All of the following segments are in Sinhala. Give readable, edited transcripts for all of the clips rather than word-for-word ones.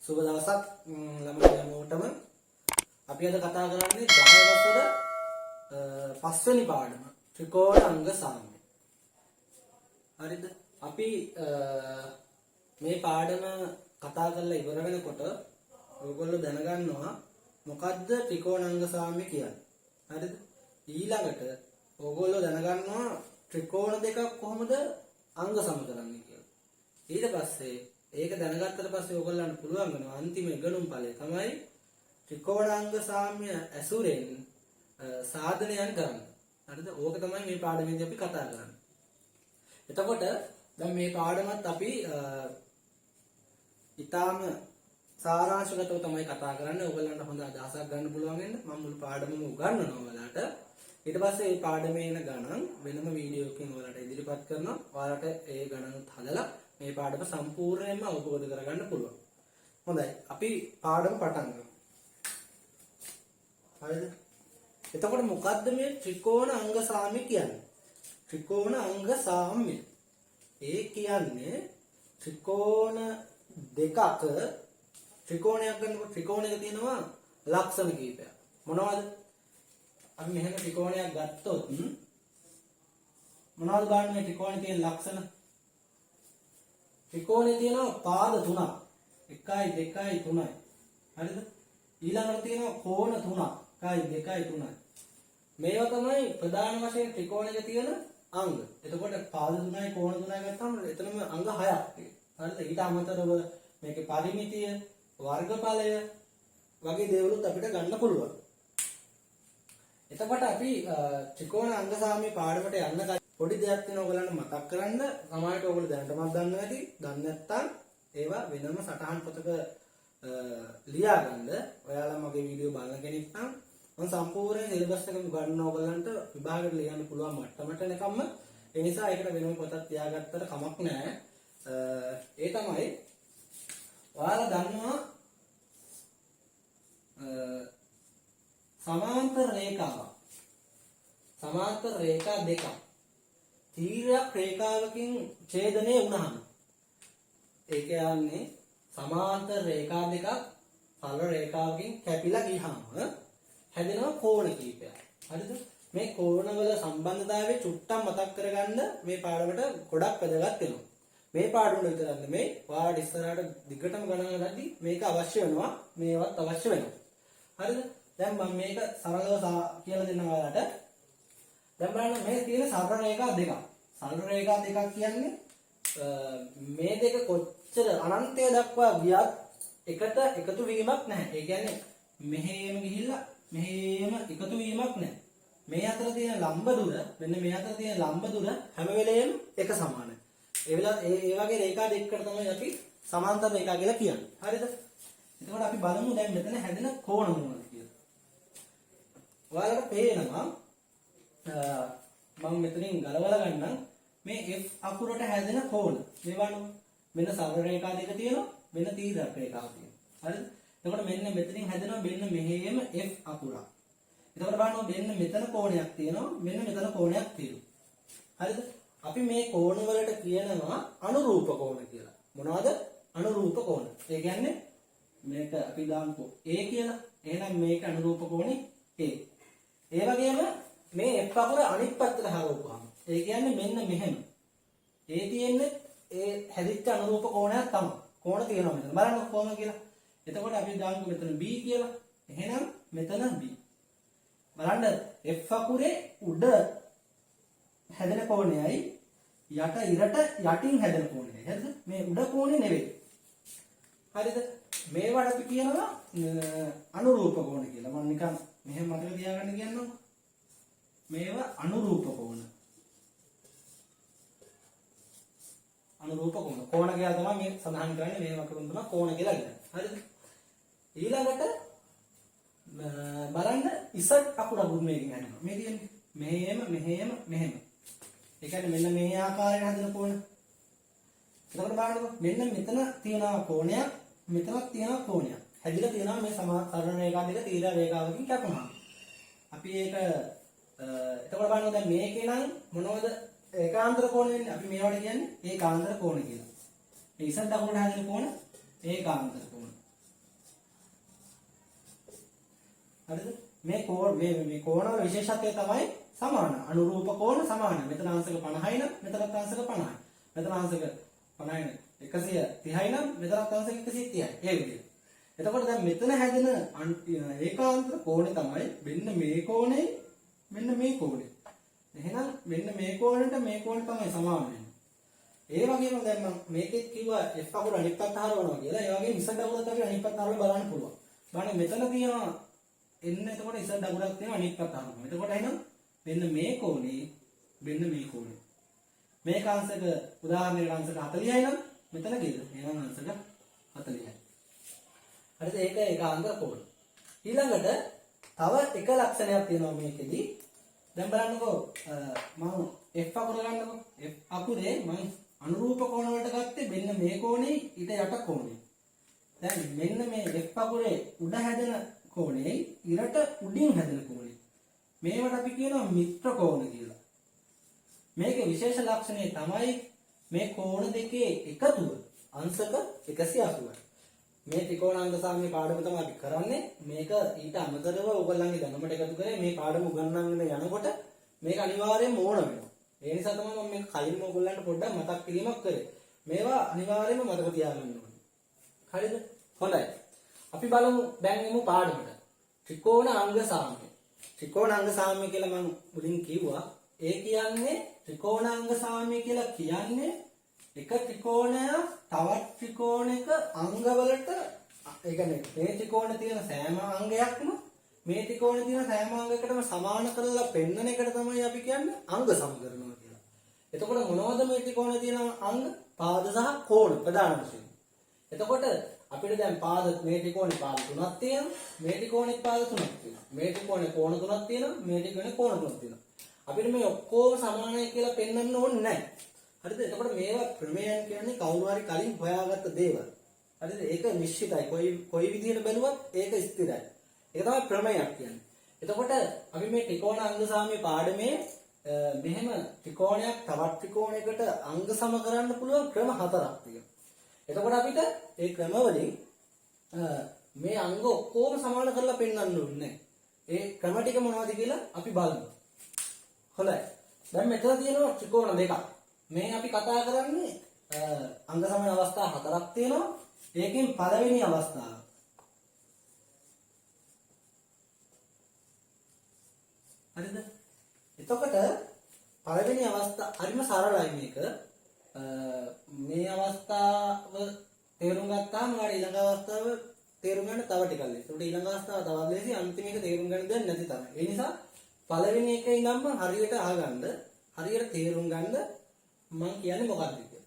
සුබ දවසක් ළමයි හැමෝටම. අපි අද කතා කරන්නේ 10 වසර පස්වෙනි පාඩම ත්‍රිකෝණ අංග සාම්‍ය. හරිද? අපි මේ පාඩම කතා කරලා ඉවර වෙනකොට ඔයගොල්ලෝ දැනගන්නවා මොකද්ද ත්‍රිකෝණ අංග සාම්‍ය කියන්නේ. හරිද? ඊළඟට ඔයගොල්ලෝ දැනගන්නවා ත්‍රිකෝණ දෙකක් කොහොමද අංග සම කරන්නේ කියලා. ඊට පස්සේ ඒක දැනගත්තට පස්සේ ඔයගොල්ලන්ට පුළුවන් වෙනවා අන්තිම ඉගෙනුම් ඵලය තමයි ත්‍රිකෝණාංග සාම්‍ය ඇසුරෙන් සාධනයන් කරන්න. හරිද? ඕක තමයි මේ පාඩමේදී අපි කතා කරන්නේ. එතකොට දැන් මේ පාඩමත් අපි ඊටාම සාරාංශගතව තමයි කතා කරන්නේ. ඔයගොල්ලන්ට හොඳ අදහසක් ගන්න පුළුවන් වෙන්න මම මුළු පාඩමම උගන්වනවා ඔයාලට. ඊට පස්සේ මේ පාඩමේ එන ගණන් වෙනම වීඩියෝ එකකින් ඔයාලට ඉදිරිපත් කරනවා. ඔයාලට ඒ ගණනුත් හදලා මේ පාඩම සම්පූර්ණයෙන්ම අවබෝධ කරගන්න පුළුවන්. හොඳයි. අපි පාඩම පටන් ගමු. හරිද? එතකොට මොකද්ද මේ ත්‍රිකෝණ අංග සාම්‍ය කියන්නේ? ත්‍රිකෝණ අංග සාම්‍ය. ඒ කියන්නේ ත්‍රිකෝණ දෙකක ත්‍රිකෝණයක් ගන්නකොට ත්‍රිකෝණයක තියෙනවා ලක්ෂණ කීපයක්. මොනවද? අපි මෙහෙම ත්‍රිකෝණයක් ගත්තොත් මොනවද ගන්න මේ ත්‍රිකෝණේ තියෙන ලක්ෂණ? ත්‍රිකෝණේ තියෙනවා පාද තුනක්. 1 2 3යි. හරිද? ඊළඟට තියෙනවා කෝණ තුනක්. 1 2 3යි. මේවා තමයි ප්‍රධාන වශයෙන් ත්‍රිකෝණයක තියෙන අංග. එතකොට පාද 3යි කෝණ 3යි ගත්තාම එතනම අංග 6ක් තියෙනවා. හරිද? ඊට අමතරව මේකේ පරිමිතිය, වර්ගඵලය වගේ දේවලුත් අපිට ගන්න පුළුවන්. එතකොට අපි ත්‍රිකෝණ අංග සාම්‍ය පාඩමට යන්න පොඩි දෙයක් තියෙනවා ඔයගලන්ට මතක් කරන්න. සමහරවිට ඔයගොල්ලෝ දැනටමත් දන්නවා ඇති. දන්නේ නැත්නම් ඒවා වෙනම සටහන් පොතක ලියා ගන්න. ඔයාලා මගේ වීඩියෝ බලන කෙනෙක් නම් මම සම්පූර්ණ සිලබස් එකම උගන්වනවා ඔයගලන්ට විභාගෙට ලියන්න පුළුවන් මට්ටමට එනකම්ම. ඒ නිසා ඒකට වෙනම පොතක් තියාගත්තට කමක් නැහැ. ඒ තමයි ඔයාලා දන්නවා සමාන්තර රේඛාවක්. සමාන්තර රේඛා දෙකක් තීරයක් රේඛාවකින් ඡේදනය වුණාම ඒ කියන්නේ සමාන්තර රේඛා දෙකක් සරල රේඛාවකින් කැපිලා ගියාම හැදෙනවා කෝණ කීපයක්. හරිද? මේ කෝණවල සම්බන්ධතාවය චුට්ටක් මතක් කරගන්න මේ පාඩමට ගොඩක් වැදගත් වෙනවා. මේ පාඩුවට විතරක් නෙමෙයි ඔයාලට ඉස්සරහට දිගටම ගණන් ගන්නදී මේක අවශ්‍ය වෙනවා. මේවත් අවශ්‍ය වෙනවා. හරිද? දැන් මම මේක සරලව කියලා දෙන්නම් ඔයාලට. දැන් බලන්න මේ තියෙන සරල රේඛා දෙකක්. සරල රේඛා දෙකක් කියන්නේ මේ දෙක කොච්චර අනන්තය දක්වා ගියත් එකට එකතු වීමක් නැහැ. ඒ කියන්නේ මෙහෙම ගිහිල්ලා මෙහෙම එකතු වීමක් නැහැ. මේ අතර තියෙන ලම්බ දුර මෙන්න මේ අතර තියෙන ලම්බ දුර හැම වෙලේම එක සමානයි. ඒ වගේ රේඛා දෙකකට තමයි අපි සමාන්තර රේඛා කියලා කියන්නේ. හරිද? එතකොට අපි බලමු දැන් මෙතන හැදෙන කෝණ මොනවද කියලා. ඔයාලට පේනවා මම මෙතනින් ගලවලා ගන්නම් මේ F අකුරට හැදෙන කෝණ. මේ බලන්න. මෙන්න සරල රේඛා දෙක තියෙනවා. මෙන්න තීරක රේඛාවක් තියෙනවා. හරිද? එතකොට මෙන්න මෙතනින් හැදෙනවා මෙන්න මෙහෙම F අකුරක්. එතකොට බලන්න මෙන්න මෙතන කෝණයක් තියෙනවා. මෙන්න මෙතන කෝණයක් තියෙනවා. හරිද? අපි මේ කෝණ වලට කියනවා අනුරූප කෝණ කියලා. මොනවද? අනුරූප කෝණ. ඒ කියන්නේ මේක අපි දාමුකෝ A කියලා. එහෙනම් මේක අනුරූප කෝණේ A. ඒ වගේම මේ F අකුර අනිත් පැත්තට හරවපුවාම ඒ කියන්නේ මෙන්න මෙහෙම. ඒ තියෙන්නේ ඒ හැදිච්ච අනුරූප කෝණයක් තමයි. කෝණ තියෙනවා මෙතන. බලන්න කොහොම කියලා. එතකොට අපි දාමුකෝ මෙතන B කියලා. එහෙනම් මෙතන B. බලන්න F අකුරේ උඩ හැදෙන කෝණයයි යට ඉරට යටින් හැදෙන කෝණයයි. හරිද? මේ උඩ කෝණේ නෙවෙයි. හරිද? මේවට අපි කියනවා අනුරූප කෝණ කියලා. මම නිකන් මෙහෙම මතක තියාගන්න කියන්නම්කෝ. මේවා අනුරූප කෝණ. අනුරූප කෝණ. කෝණ කියලා තමයි මේ සඳහන් කරන්නේ. මේ වකරුන් තමයි කෝණ කියලා කියන්නේ. හරිද? ඊළඟට බලන්න ඉසඩ් අකුරකුත් මේකෙන් හැදෙනවා. මේ කියන්නේ මෙහෙම. ඒ කියන්නේ මෙන්න මේ ආකාරයෙන් හැදෙන කෝණ. එතකොට බලන්නකො මෙන්න මෙතන තියෙනවා කෝණයක්, මෙතනක් තියෙනවා කෝණයක්. හැදිලා තියෙනවා මේ සරල රේඛා දෙක තීරා රේඛාවකින් කැපුණා. අපි ඒක එතකොට බලන්න දැන් මේකේ නම් මොනවද ඒකාන්තර කෝණ වෙන්නේ? අපි මේවට කියන්නේ ඒකාන්තර කෝණ කියලා. මේ ඉසඩ් අකුරට හැදෙන කෝණ ඒකාන්තර කෝණ. හරිද? මේ කෝණ වල විශේෂත්වය තමයි සමාන. අනුරූප කෝණ සමාන. මෙතන අංශක 50යි නම් මෙතනත් අංශක 50යි. මෙතන අංශක 50යි 130යි නම් මෙතනත් අංශක 130යි. ඒ විදිහට. එතකොට දැන් මෙතන හැදෙන ඒකාන්තර කෝණය තමයි මෙන්න මේ කෝණය මෙන්න මේ කෝණය. එහෙනම් මෙන්න මේ කෝණයට මේ කෝණය තමයි සමාන වෙන්නේ. ඒ වගේම දැන් මම මේකෙත් කිව්වා F අකුර අනිත් පැත්ත හරවනවා කියලා. ඒ වගේම Z අකුරත් අපි අනිත් පැත්ත හරවලා බලන්න පුළුවන්. බලන්න මෙතන තියෙනවා එන්න එතකොට Z අකුරක් තියෙනවා අනිත් පැත්ත හරවනවා. එතකොට එහෙනම් මෙන්න මේ කෝණේ මෙන්න මේ කෝණේ. මේක අංශක උදාහරණයකට අංශක 40යි නම් මෙතන කීයද? එහෙනම් අංශක 40යි. හරිද? ඒක ඒකාන්තර කෝණ. ඊළඟට තව එක ලක්ෂණයක් තියෙනවා මේකෙදි. දැන් බලන්නකෝ මම F අකුර ගන්නකෝ. F අකුරේ මම අනුරූප කෝණ වලට ගත්තේ මෙන්න මේ කෝණේ ඊට යට කෝණේ. දැන් මෙන්න මේ F අකුරේ උඩ හැදෙන කෝණේ ඉරට උඩින් හැදෙන කෝණේ. මේවට අපි කියනවා මිත්‍ර කෝණ කියලා. මේකේ විශේෂ ලක්ෂණය තමයි මේ කෝණ දෙකේ එකතුව අංශක 180යි. මේ ත්‍රිකෝණාංග සාමයේ පාඩම තමයි අපි කරන්නේ. මේක ඊට අමතරව ඔයගොල්ලන්ගේ දැනුමට එකතු කරේ මේ පාඩම උගන්වන්න යනකොට මේක අනිවාර්යයෙන්ම ඕන වෙනවා. ඒ නිසා තමයි මම මේක කලින්ම ඔයගොල්ලන්ට පොඩ්ඩක් මතක් කිරීමක් කරේ. මේවා අනිවාර්යයෙන්ම මතක තියාගන්න ඕනේ. හරිද? හොඳයි. අපි බලමු දැන් එමු පාඩමට. ත්‍රිකෝණාංග සාමය. ත්‍රිකෝණාංග සාමය කියලා මම මුලින් කිව්වා. ඒ කියන්නේ ත්‍රිකෝණාංග සාමය කියලා කියන්නේ එක ත්‍රිකෝණයක් තවත් ත්‍රිකෝණයක අංගවලට ඒ කියන්නේ මේ ත්‍රිකෝණේ තියෙන සෑම අංගයක්ම මේ ත්‍රිකෝණේ තියෙන සෑම අංගයකටම සමාන කරලා පෙන්වන එකට තමයි අපි කියන්නේ අංග සම කරනවා කියලා. එතකොට මොනවද මේ ත්‍රිකෝණේ තියෙන අංග? පාද සහ කෝණ ප්‍රධාන වශයෙන්. එතකොට අපිට දැන් පාද මේ ත්‍රිකෝණේ පාද තුනක් තියෙනවා. මේ ත්‍රිකෝණේ පාද තුනක් තියෙනවා. මේ ත්‍රිකෝණේ කෝණ තුනක් තියෙනවා. මේ ත්‍රිකෝණේ කෝණ තුනක් තියෙනවා. අපිට මේ ඔක්කොම සමානයි කියලා පෙන්වන්න ඕනේ නැහැ. හරිද? එතකොට මේවා ප්‍රමේයන් කියන්නේ කවුරු හරි කලින් හොයාගත්ත දේවල්. හරිද? ඒක නිශ්චිතයි. කොයි විදිහට බැලුවත් ඒක ස්ථිරයි. ඒක තමයි ප්‍රමේයක් කියන්නේ. එතකොට අපි මේ ත්‍රිකෝණ අංග සාමයේ පාඩමේ මෙහෙම ත්‍රිකෝණයක් තවත් ත්‍රිකෝණයකට අංග සම කරන්න පුළුවන් ක්‍රම හතරක් තියෙනවා. එතකොට අපිට ඒ ක්‍රම වලින් මේ අංග ඔක්කොම සමාන කරලා පෙන්වන්න ඕනේ. ඒ ක්‍රම ටික මොනවද කියලා අපි බලමු. හොඳයි. දැන් මෙතන තියෙනවා ත්‍රිකෝණ දෙකක්. මේ අපි කතා කරන්නේ අංග සමන අවස්ථා හතරක් තියෙනවා. ඒකෙන් පළවෙනි අවස්ථාව. හරිද? එතකොට පළවෙනි අවස්ථාව හරිම සරලයි මේක. මේ අවස්ථාව තේරුම් ගත්තාම ඊළඟ ඊළඟ අවස්ථාව තේරුම් ගන්න තව ටිකක් ලේසි. ඒකට ඊළඟ අවස්ථාව තවත් ලේසි. අන්තිම එක තේරුම් ගන්න දෙයක් නැති තරම්. ඒ නිසා පළවෙනි එකේ ඉඳන්ම හරියට අහගන්න, හරියට තේරුම් ගන්න මම කියන්නේ මොකක්ද කියලා.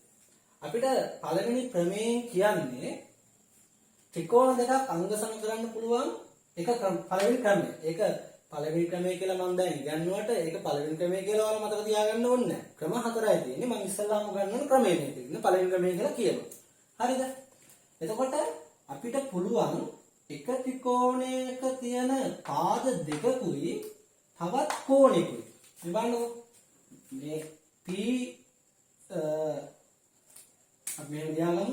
අපිට පළවෙනි ප්‍රමේයයෙන් කියන්නේ ත්‍රිකෝණ දෙකක් අංග සම කරන්න පුළුවන් එක පළවෙනි ක්‍රමය. ඒක පළවෙනි ක්‍රමය කියලා මම දැන් ඉගන්නුවට ඒක පළවෙනි ක්‍රමය කියලා ඔයාලා මතක තියාගන්න ඕනේ නැහැ. ක්‍රම හතරයි තියෙන්නේ. මම ඉස්සල්ලාම උගන්වන ක්‍රමය මේක. ඉතින් පළවෙනි ක්‍රමය කියලා කියනවා. හරිද? එතකොට අපිට පුළුවන් එක ත්‍රිකෝණයක තියෙන පාද දෙකකුයි තවත් කෝණයකුයි. මේ බලන්නකො. මේ P අපි මෙහෙම ලියාගමු.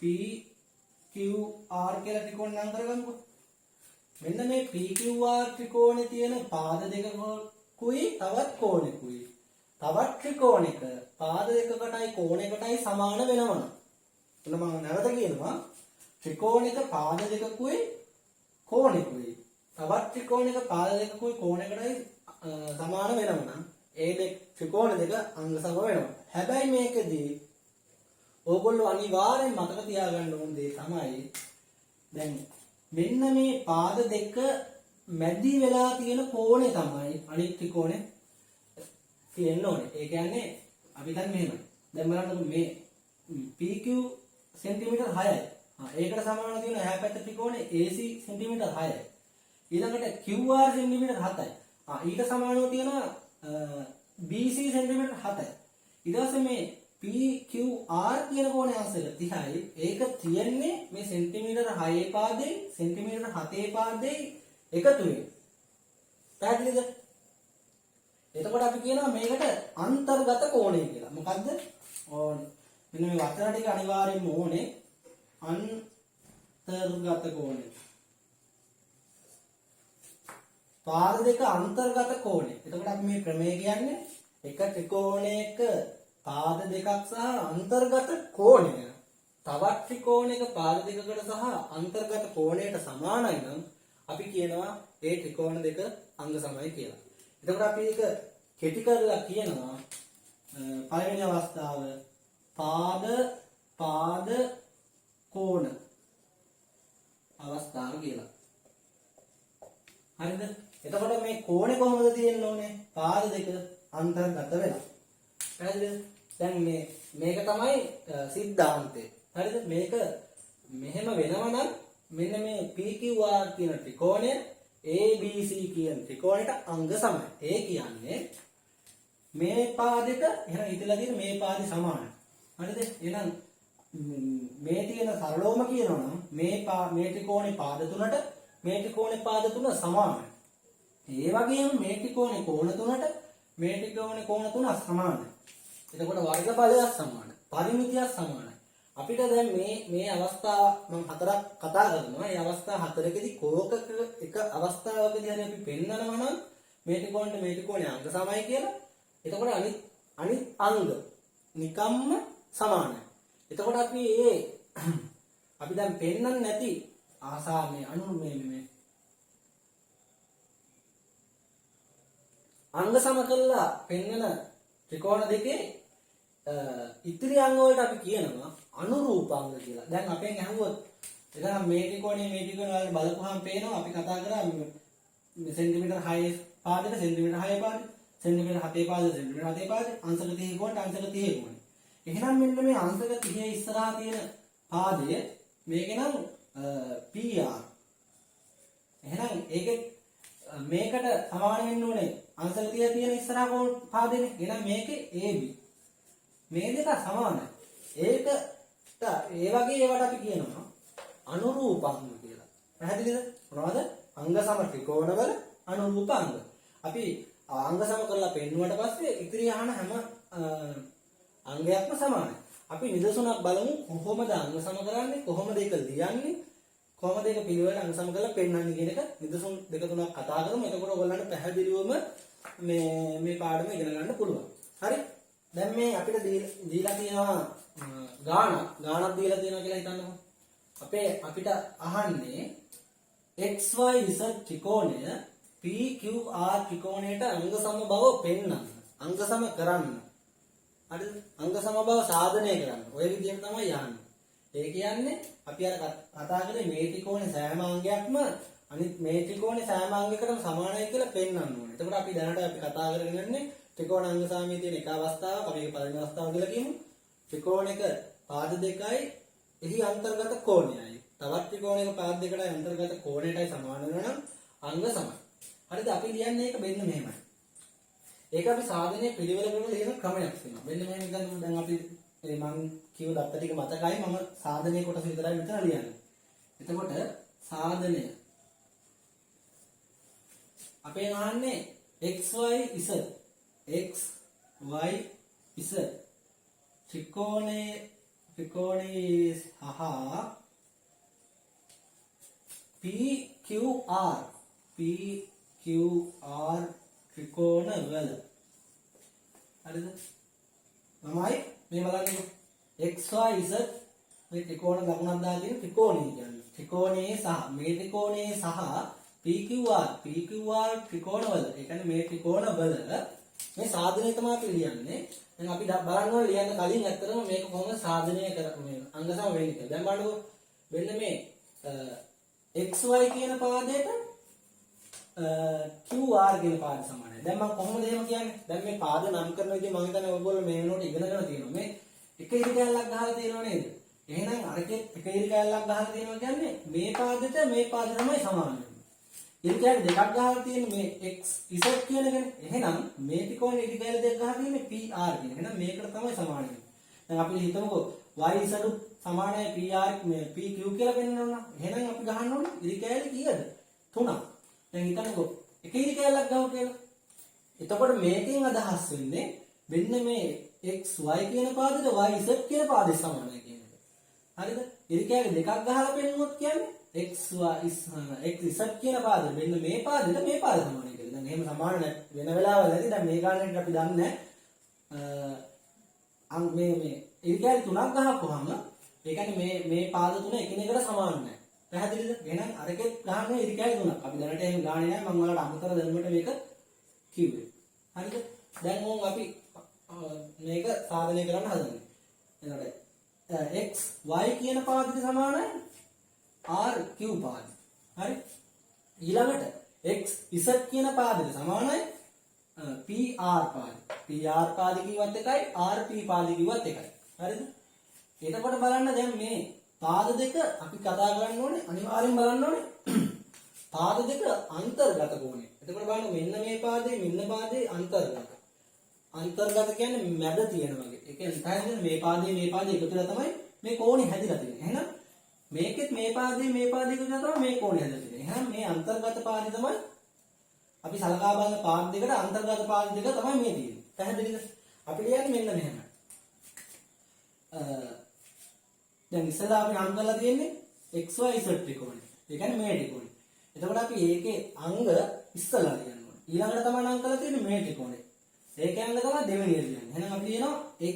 PQR කියලා ත්‍රිකෝණ නම් කරගමුකෝ. මෙන්න මේ PQR ත්‍රිකෝණේ තියෙන පාද දෙකකුයි තවත් කෝණයකුයි. තවත් ත්‍රිකෝණයක පාද දෙකකටයි කෝණයකටයි සමාන වෙනවා. එන්න මම නැවත කියනවා. ත්‍රිකෝණයක පාද දෙකකුයි කෝණයකුයි. තවත් ත්‍රිකෝණයක පාද දෙකකුයි කෝණයකටයි සමාන වෙනවා. ඒ ත්‍රිකෝණ දෙක අංග සම වෙනවා. හැබැයි මේකදී ඕගොල්ලෝ අනිවාර්යෙන් මතක තියාගන්න ඕන දේ තමයි දැන් මෙන්න මේ පාද දෙක මැදි වෙලා තියෙන කෝණය තමයි අනිත් ත්‍රිකෝණය තියෙන්න ඕනේ. ඒ කියන්නේ අපි දැන් මෙහෙම. දැන් බලන්න මේ PQ සෙන්ටිමීටර් 6යි. ඒකට සමාන තියෙන එහා පැත්ත ත්‍රිකෝණය AC සෙන්ටිමීටර් 6යි. ඊළඟට QR සෙන්ටිමීටර් 7යි. ඊට සමානව තියෙනවා BC සෙන්ටිමීටර් 7යි. ඊට පස්සේ මේ PQR කියන කෝණය අංශක 30යි. ඒක තියෙන්නේ මේ සෙන්ටිමීටර් 6 පාදේ සෙන්ටිමීටර් 7 පාදේ එකතු වෙන. පැහැදිලිද? එතකොට අපි කියනවා මේකට අන්තර්ගත කෝණය කියලා. මොකද්ද? ඕනේ. මෙන්න මේ වචන ටික අනිවාර්යෙන්ම ඕනේ. අන්තර්ගත කෝණය. පාද දෙක අන්තර්ගත කෝණය. එතකොට අපි මේ ප්‍රමේය කියන්නේ එක ත්‍රිකෝණයක පාද දෙකක් සහ අන්තර්ගත කෝණය තවත් ත්‍රිකෝණයක පාද දෙකකට සහ අන්තර්ගත කෝණයට සමානයි නම් අපි කියනවා ඒ ත්‍රිකෝණ දෙක අංග සමයි කියලා. එතකොට අපි ඒක කෙටි කරලා කියනවා පළවෙනි අවස්ථාව පාද කෝණ අවස්ථාව කියලා. හරිද? එතකොට මේ කෝණේ කොහොමද තියෙන්න ඕනේ? පාද දෙක අන්තර්ගත වෙලා. හරිද? දැන් මේක තමයි සිද්ධාන්තය. හරිද? මේක මෙහෙම වෙනවා නම් මෙන්න මේ PQR කියන ත්‍රිකෝණය ABC කියන ත්‍රිකෝණයට අංග සමයි. ඒ කියන්නේ මේ පාදෙක එහෙනම් ඉතලා තියෙන මේ පාදේ සමානයි. හරිද? එහෙනම් මේ තියෙන සරලවම කියනවා නම් මේ ත්‍රිකෝණේ පාද තුනට මේ ත්‍රිකෝණේ පාද තුන සමානයි. ඒ වගේම මේ ත්‍රිකෝණේ කෝණ තුනට මේ ත්‍රිකෝණේ කෝණ තුන සමානයි. එතකොට වර්ග බලයක් සමානයි. පරිමිතියක් සමානයි. අපිට දැන් මේ අවස්ථාව මම හතරක් කතා කරනවා. මේ අවස්ථා හතරකදී කෝකක එක අවස්ථාවකදී හරි අපි පෙන්නනවා නම් මේ ත්‍රිකෝණේ අංග සමයි කියලා. එතකොට අනිත් අංග නිකම්ම සමානයි. එතකොට අපි දැන් පෙන්නන්නේ නැති ආසාමේ මේ අංග සම කළා පෙන්නන ත්‍රිකෝණ දෙකේ ඉතිරි අංග වලට අපි කියනවා අනුරූපාංග කියලා. දැන් අපෙන් අහුවොත් එතන මේ ත්‍රිකෝණේ වල බලපුවාම පේනවා අපි කතා කරා සෙන්ටිමීටර් 6 පාදෙට සෙන්ටිමීටර් 6 පාදෙට සෙන්ටිමීටර් 7 පාදෙට සෙන්ටිමීටර් 7 පාදෙට අංශක 30 කොටට අංශක 30 කොටට. එහෙනම් මෙන්න මේ අංශක 30 ඉස්සරහා තියෙන පාදය මේකේ නම් PR. එහෙනම් ඒකේ මේකට සමාන වෙන්න ඕනේ අංශක 30 තියෙන ඉස්සරහා පාදෙනේ. එහෙනම් මේකේ AB. මේ දෙක සමානයි. ඒ වගේ ඒවට අපි කියනවා අනුරූපාංග කියලා. පැහැදිලිද? මොනවද? අංග සම ත්‍රිකෝණවල අනුරූපාංග. අපි අංග සම කරලා පෙන්නුවට පස්සේ ඉතිරි අහන හැම අංගයක්ම සමානයි. අපි නිදසුනක් බලමු කොහොමද අංග සම කරන්නේ, කොහොමද ඒක ලියන්නේ, කොහොමද ඒක පිළිවෙල අංග සම කරලා පෙන්වන්නේ කියන එක නිදසුන් දෙක තුනක් කතා කරමු. එතකොට ඔයගොල්ලන්ට පැහැදිලිවම මේ පාඩම ඉගෙන ගන්න පුළුවන්. හරි? දැන් මේ අපිට දීලා තියෙනවා ගාණක් දීලා තියෙනවා කියලා හිතන්නකෝ. අපිට අහන්නේ XYZ ත්‍රිකෝණය PQR ත්‍රිකෝණයට අංග සම බව පෙන්වන්න. අංග සම කරන්න. හරිද? අංග සම බව සාධනය කරන්න. ඔය විදිහට තමයි යන්නේ. ඒ කියන්නේ අපි අර කතා කරේ මේ ත්‍රිකෝණේ සෑම අංගයක්ම අනිත් මේ ත්‍රිකෝණේ සෑම අංගයකටම සමානයි කියලා පෙන්වන්න ඕනේ. එතකොට අපි දැනට කතා කරගෙන ඉන්නේ ත්‍රිකෝණ අංග සාමයේ තියෙන එක අවස්ථාවක්. අපි ඒක පළවෙනි අවස්ථාව කියලා කියමු. ත්‍රිකෝණයක පාද දෙකයි එහි අන්තර්ගත කෝණයයි. තවත් ත්‍රිකෝණයක පාද දෙකයි අන්තර්ගත කෝණයටයි සමාන වෙනවා නම් අංග සමයි. හරිද? අපි ලියන්නේ ඒක මෙන්න මෙහෙමයි. ඒක අපි සාධනයේ පිළිවෙල වල ලියන ක්‍රමයක් තියෙනවා. මෙන්න මෙහෙම ගන්න. දැන් අපි මම කියව දත්ත ටික මතකයි. මම සාධනයේ කොටස විතරයි මෙතන ලියන්නේ. එතකොට සාධනය අපේ අහන්නේ XY Z ත්‍රිකෝණේ සහ PQR ත්‍රිකෝණ වල. හරිද? මමයි මේ බලන්නේ XYZ මේ ත්‍රිකෝණ ලකුණක් දාලා තියෙන ත්‍රිකෝණය කියන්නේ. ත්‍රිකෝණයේ සහ මේ ත්‍රිකෝණයේ සහ PQR ත්‍රිකෝණ වල. ඒ කියන්නේ මේ ත්‍රිකෝණ වල මේ සාධනය තමයි අපි ලියන්නේ. දැන් අපි බලන්න ඕනේ ලියන්න කලින් ඇත්තටම මේක කොහොමද සාධනය කරන්නේ අංග සම වෙන්නේ කියලා. දැන් බලන්නකෝ මෙන්න මේ XY කියන පාදයට QR කියන පාදේ සමානයි. දැන් මම කොහොමද එහෙම කියන්නේ? දැන් මේ පාද නම් කරන විදිහ මම හිතන්නේ ඔයගොල්ලෝ මේ වෙනකොට ඉගෙනගෙන තියෙනවා. මේ එක ඉරි කැලලක් ගහලා තියෙනව නේද? එහෙනම් අරකේ එක ඉරි කැලලක් ගහලා තියෙනවා කියන්නේ මේ පාදෙට මේ පාද තමයි සමාන වෙන්නේ. ඉරි කැලල දෙකක් ගහලා තියෙන මේ XZ කියන එකනේ. එහෙනම් මේ ත්‍රිකෝණේ ඉරි කැලල දෙකක් ගහලා තියෙන්නේ PR කියන. එහෙනම් මේකට තමයි සමාන වෙන්නේ. දැන් අපි හිතමුකෝ YZ සමානයි PR මේ PQ කියලා පෙන්නනවා. එහෙනම් අපි ගහන්න ඕනේ ඉරි කැලල කීයද? 3ක්. දැන් හිතන්නකෝ එක ඉරි කැලලක් ගහුවා කියලා. එතකොට මේකෙන් අදහස් වෙන්නේ මෙන්න මේ XY කියන පාදෙට YZ කියන පාදේ සමානයි කියන එක. හරිද? ඉරිකෑලි දෙකක් ගහලා පෙන්නුවොත් කියන්නේ x z කියන පාදෙ මෙන්න මේ පාදෙට මේ පාද සමානයි කියලා. දැන් එහෙම සමාන වෙන වෙලාවල් ඇති. දැන් මේ ගානට අපි දන්නේ මේ ඉරිකෑලි තුනක් ගහපුවාම ඒ කියන්නේ මේ පාද තුන එකිනෙකට සමාන නැහැ. පැහැදිලිද? එහෙනම් අරකෙත් ගහන්නේ ඉරිකෑලි තුනක්. අපි දැනට එහෙම ගානේ නැහැ. මම ඔයාලට අමතර දැනුමට මේක කිව්වේ. හරිද? දැන් ඕන් අපි මේක සාධනය කරන්න හදන්නේ. එතකොට x y කියන පාදෙට සමානයි r q පාදෙ. හරි? ඊළඟට x z කියන පාදෙට සමානයි p r පාදෙ. p r පාදෙ කිව්වත් එකයි r p පාදෙ කිව්වත් එකයි. හරිද? එතකොට බලන්න දැන් මේ පාද දෙක අපි කතා කරන්න ඕනේ අනිවාර්යෙන් බලන්න ඕනේ පාද දෙක අන්තර්ගත කෝණය. එතකොට බලන්න මෙන්න මේ පාදේ මෙන්න පාදේ අන්තර්ගත. අන්තර්ගත කියන්නේ මැද තියෙන වගේ. ඒ කියන්නේ මේ පාදේ එකතු වෙලා තමයි මේ කෝණය හැදිලා තියෙන්නේ. එහෙනම් මේකෙත් මේ පාදේ එකතු වෙලා තමයි මේ කෝණය හැදිලා තියෙන්නේ. එහෙනම් මේ අන්තර්ගත පාදේ තමයි අපි සලකා බලන පාද දෙකට අන්තර්ගත පාද දෙක තමයි මේ තියෙන්නේ. පැහැදිලිද? අපි ලියන්නේ මෙන්න මෙහෙම. දැන් ඉස්සෙල්ලා අපි නම් කරලා තියෙන්නේ XYZ ත්‍රිකෝණය. ඒ කියන්නේ මේ ත්‍රිකෝණය. එතකොට අපි ඒකේ අංග ඉස්සෙල්ලා ලියන්න ඕනේ. ඊළඟට තමයි නම් කරලා තියෙන්නේ මේ ත්‍රිකෝණය. ඒක යන තමයි දෙවෙනි එක කියන්නේ. එහෙනම් අපි කියනවා xy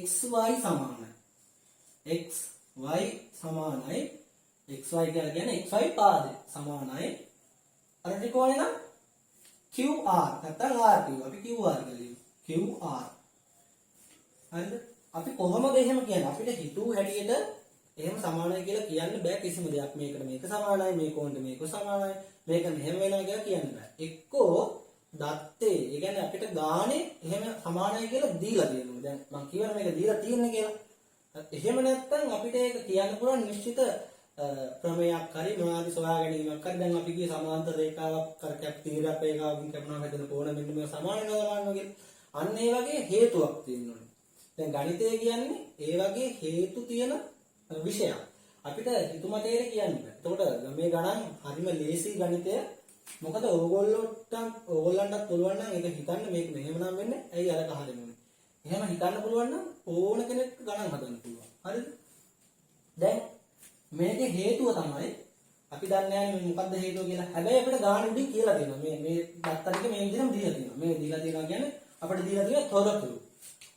සමානයි. xy සමානයි xy කියලා කියන්නේ xy පාදේ සමානයි. අර ත්‍රිකෝණය නම් qr නැත්නම් rq. අපි qr කියලා ලියමු. qr. හරිද? අපි කොහොමද එහෙම කියන්නේ? අපිට හිතුව හැටියට එහෙම සමානයි කියලා කියන්න බෑ කිසිම දෙයක්. මේකට මේක සමානයි, මේ කෝණයට මේක සමානයි, මේක මෙහෙම වෙනවා කියලා කියන්න බෑ. එක්කෝ දත්තේ, ඒ කියන්නේ අපිට ගානේ එහෙම සමානයි කියලා දීලා තියෙනවා. දැන් මම කියවන මේක දීලා තියෙන්නේ කියලා. එහෙම නැත්නම් අපිට ඒක කියන්න පුළුවන් නිශ්චිත ක්‍රමයක් හරි මොනවාරි සොයා ගැනීමක් හරි. දැන් අපි කියේ සමාන්තර රේඛාවක් කරකැප් තීරයක් රේඛාවකින් කැපුණා හැදෙන කෝණ මෙන්න මේක සමාන වෙනවා කියලා. අන්න ඒ වගේ හේතුවක් තියෙනවා. දැන් ගණිතය කියන්නේ ඒ වගේ හේතු තියෙන විෂයක්. අපිට හිතුමතේට කියන්න බෑ. එතකොට මේ ගණන් හරිම ලේසි ගණිතය. මොකද ඕගොල්ලන්ටත් පුළුවන් නම් ඒක හිතන්න මේක මෙහෙම නම් වෙන්නේ ඇයි අර කහ දෙන්නේ. එහෙම හිතන්න පුළුවන් නම් ඕන කෙනෙක් ගණන් හදන්න පුළුවන්. හරිද? දැන් මේකේ හේතුව තමයි අපි දන්නේ නැහැ මේ මොකද්ද හේතුව කියලා. හැබැයි අපිට ගාන උඩින් කියලා තියෙනවා. මේ දත්තරික මේ විදිහටම දීලා තියෙනවා. මේ දීලා තියෙනවා කියන්නේ අපිට දීලා තියෙන තොරතුරු.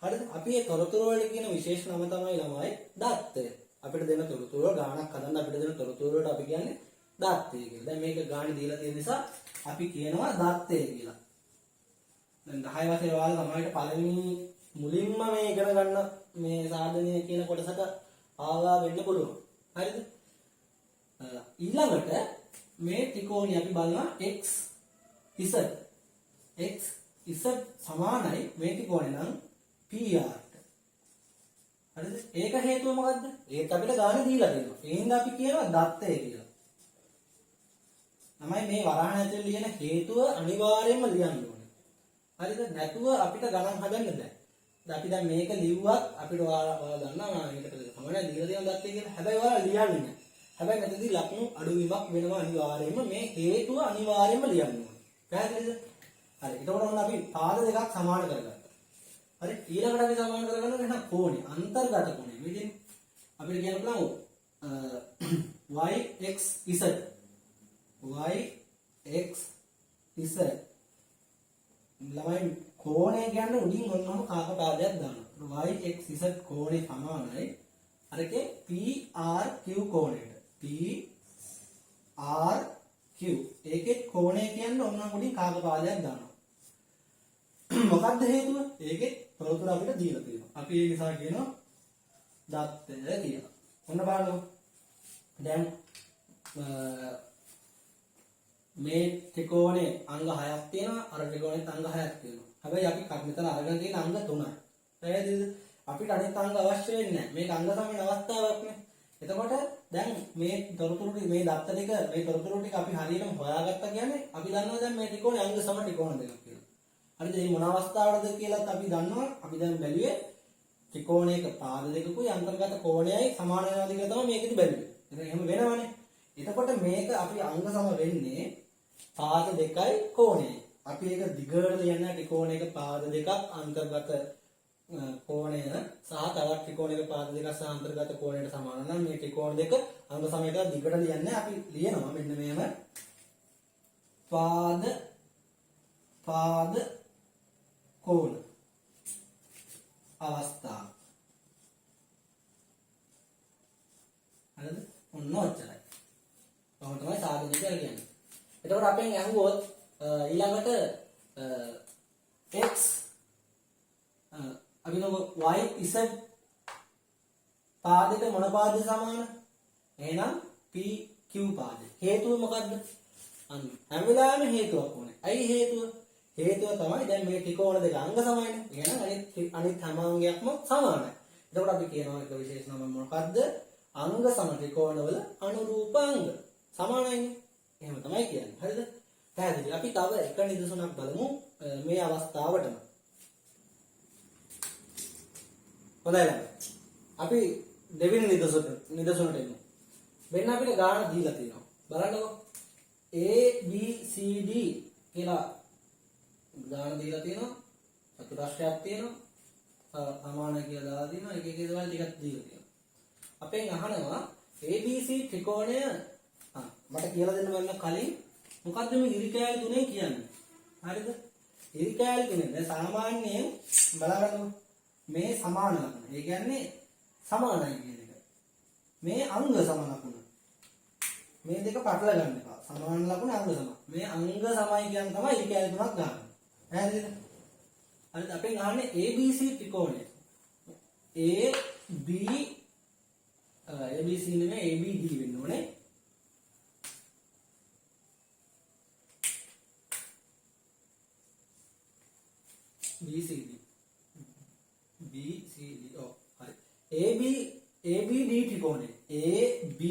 හරිද? අපි මේ තොරතුරු වල කියන විශේෂ නම තමයි ළමයි දත්තය. අපිට දෙන තොරතුරු වල ගාණක් හදන්න අපිට දෙන තොරතුරු වලට අපි කියන්නේ දත්තය කියලා. දැන් මේක ගාණි දීලා තියෙන නිසා අපි කියනවා දත්තය කියලා. දැන් 10 වසරේ ඔයාලා ළමයිට පළවෙනි මුලින්ම මේ ඉගෙන ගන්න මේ සාධනය කියන කොටසට ආවා වෙන්න පුළුවන්. හරිද? ඊළඟට මේ ත්‍රිකෝණය අපි බලනවා x z සමානයි මේ ත්‍රිකෝණය නම් PR. හරිද? ඒක හේතුව මොකද්ද? ඒක අපිට ගානේ දීලා තියෙනවා. ඒ හින්දා අපි කියනවා දත්තය කියලා. තමයි මේ වරහන් ඇතුලේ ලියන හේතුව අනිවාර්යයෙන්ම ලියන්න ඕනේ. හරිද? නැතුව අපිට ගණන් හදන්න බෑ. අපි දැන් මේක ලිව්වත් අපිට ඔයාලා දන්නවා මේකට තමයි දීලා තියෙන දත්තය කියලා. හැබැයි ඔයාලා ලියන්නේ නැහැ. හැබැයි මෙතනදී ලකුණු අඩුවීමක් වෙනවා අනිවාර්යයෙන්ම. මේ හේතුව අනිවාර්යයෙන්ම ලියන්න ඕනේ. පැහැදිලිද? හරි. එතකොට ඔන්න අපි පාද දෙකක් සමාන කරගත්තා. හරි, ඊළඟට අපි සමාන කරගන්න වෙන කෝණය අන්තර්ගත කෝණය. මෙතන අපිට කියන්න පුළුවන් y x z ළමයි කෝණය කියන්නේ උඩින් මොනම කාක පාදයක් දානවා. y x z කෝණය සමානයි අරකේ p r q කෝණයට. p r q ඒකේ කෝණය කියන්නේ ඔන්න උඩින් කාක පාදයක් දානවා. මොකක්ද හේතුව? ඒකේ තොරතුරු අපිට දීලා තියෙනවා. අපි ඒ නිසා කියනවා දත්තය කියලා. ඔන්න බලන්න. දැන් මේ ත්‍රිකෝණේ අංග 6ක් තියෙනවා. අර ත්‍රිකෝණෙත් අංග 6ක් තියෙනවා. හැබැයි අපි මෙතන අරගෙන තියෙන අංග 3යි. පැහැදිලිද? අපිට අනිත් අංග අවශ්‍ය වෙන්නේ නැහැ. මේක අංග සමන අවස්ථාවක් නේ. එතකොට දැන් මේ තොරතුරු ටික මේ දත්ත ටික මේ තොරතුරු ටික අපි හරියටම හොයාගත්තා කියන්නේ අපි දන්නවා දැන් මේ ත්‍රිකෝණේ අංග සම ත්‍රිකෝණ දෙකක් කියලා. හරිද? මේ මොන අවස්ථාවකටද කියලාත් අපි දන්නවා. අපි දැන් බැලුවේ ත්‍රිකෝණයක පාද දෙකකුයි අන්තර්ගත කෝණයයි සමාන වෙනවාද කියලා තමයි මේකෙදි බැලුවේ. එතන එහෙම වෙනවනේ. එතකොට මේක අපි අංග සම වෙන්නේ පාද දෙකයි කෝණයයි. අපි ඒක දිගට ලියන්න ත්‍රිකෝණයක පාද දෙකක් අන්තර්ගත කෝණය සහ තවත් ත්‍රිකෝණයක පාද දෙක සහ අන්තර්ගත කෝණයට සමාන නම් මේ ත්‍රිකෝණ දෙක අංග සමයට දිගට ලියන්නේ අපි ලියනවා මෙන්න මෙහෙම පාද කෝණ අවස්ථාව. හරිද? ඔන්න ඔච්චරයි. කොහොම තමයි සාධනය කියලා කියන්නේ. එතකොට අපෙන් අහුවොත් ඊළඟට x අපි නෝ y z පාදයට මොන පාදේ සමාන? එහෙනම් p q පාදේ. හේතුව මොකද්ද? අන්න හැම වෙලාවෙම හේතුවක් ඕනේ. ඇයි හේතුව? හේතුව තමයි දැන් මේ ත්‍රිකෝණ දෙක අංග සමානයි. එහෙනම් අනිත් හැම අංගයක්ම සමානයි. එතකොට අපි කියනවා එක විශේෂ නම මොකද්ද? අංග සම ත්‍රිකෝණවල අනුරූප අංග සමානයිනේ. එහෙම තමයි කියන්නේ. හරිද? පැහැදිලි. අපි තව එක නිදසුනක් බලමු මේ අවස්ථාවටම. හොඳයි. අපි දෙවෙනි නිදසුනට එමු. මෙන්න අපිට ගාන දීලා තියෙනවා. බලන්නකෝ. A B C D කියලා ගාන දීලා තියෙනවා. චතුරස්‍රයක් තියෙනවා. සමාන කියලා දාලා තියෙනවා. එක එක දේවල් ටිකක් දීලා තියෙනවා. අපෙන් අහනවා ABC ත්‍රිකෝණය මට කියලා දෙන්න මම කලින් මොකද්ද මේ ඉරි කෑලි තුනේ කියන්නේ? හරිද? ඉරි කෑලි තුනේ දැන් සාමාන්‍යයෙන් බලන්න මේ සමාන ලකුණ. ඒ කියන්නේ සමානයි කියන එක. මේ අංග සම ලකුණ. මේ දෙක පටල ගන්න එපා. සමාන ලකුණ අංග සම. මේ අංග සමයි කියන්නේ තමයි ඉරි කෑලි තුනක් ගන්න. පැහැදිලිද? හරිද? අපෙන් අහන්නේ ABC ත්‍රිකෝණය. ABC නෙමෙයි ABD වෙන්න ඕනේ. BCD ඔව් හරි ABD ත්‍රිකෝණය ABD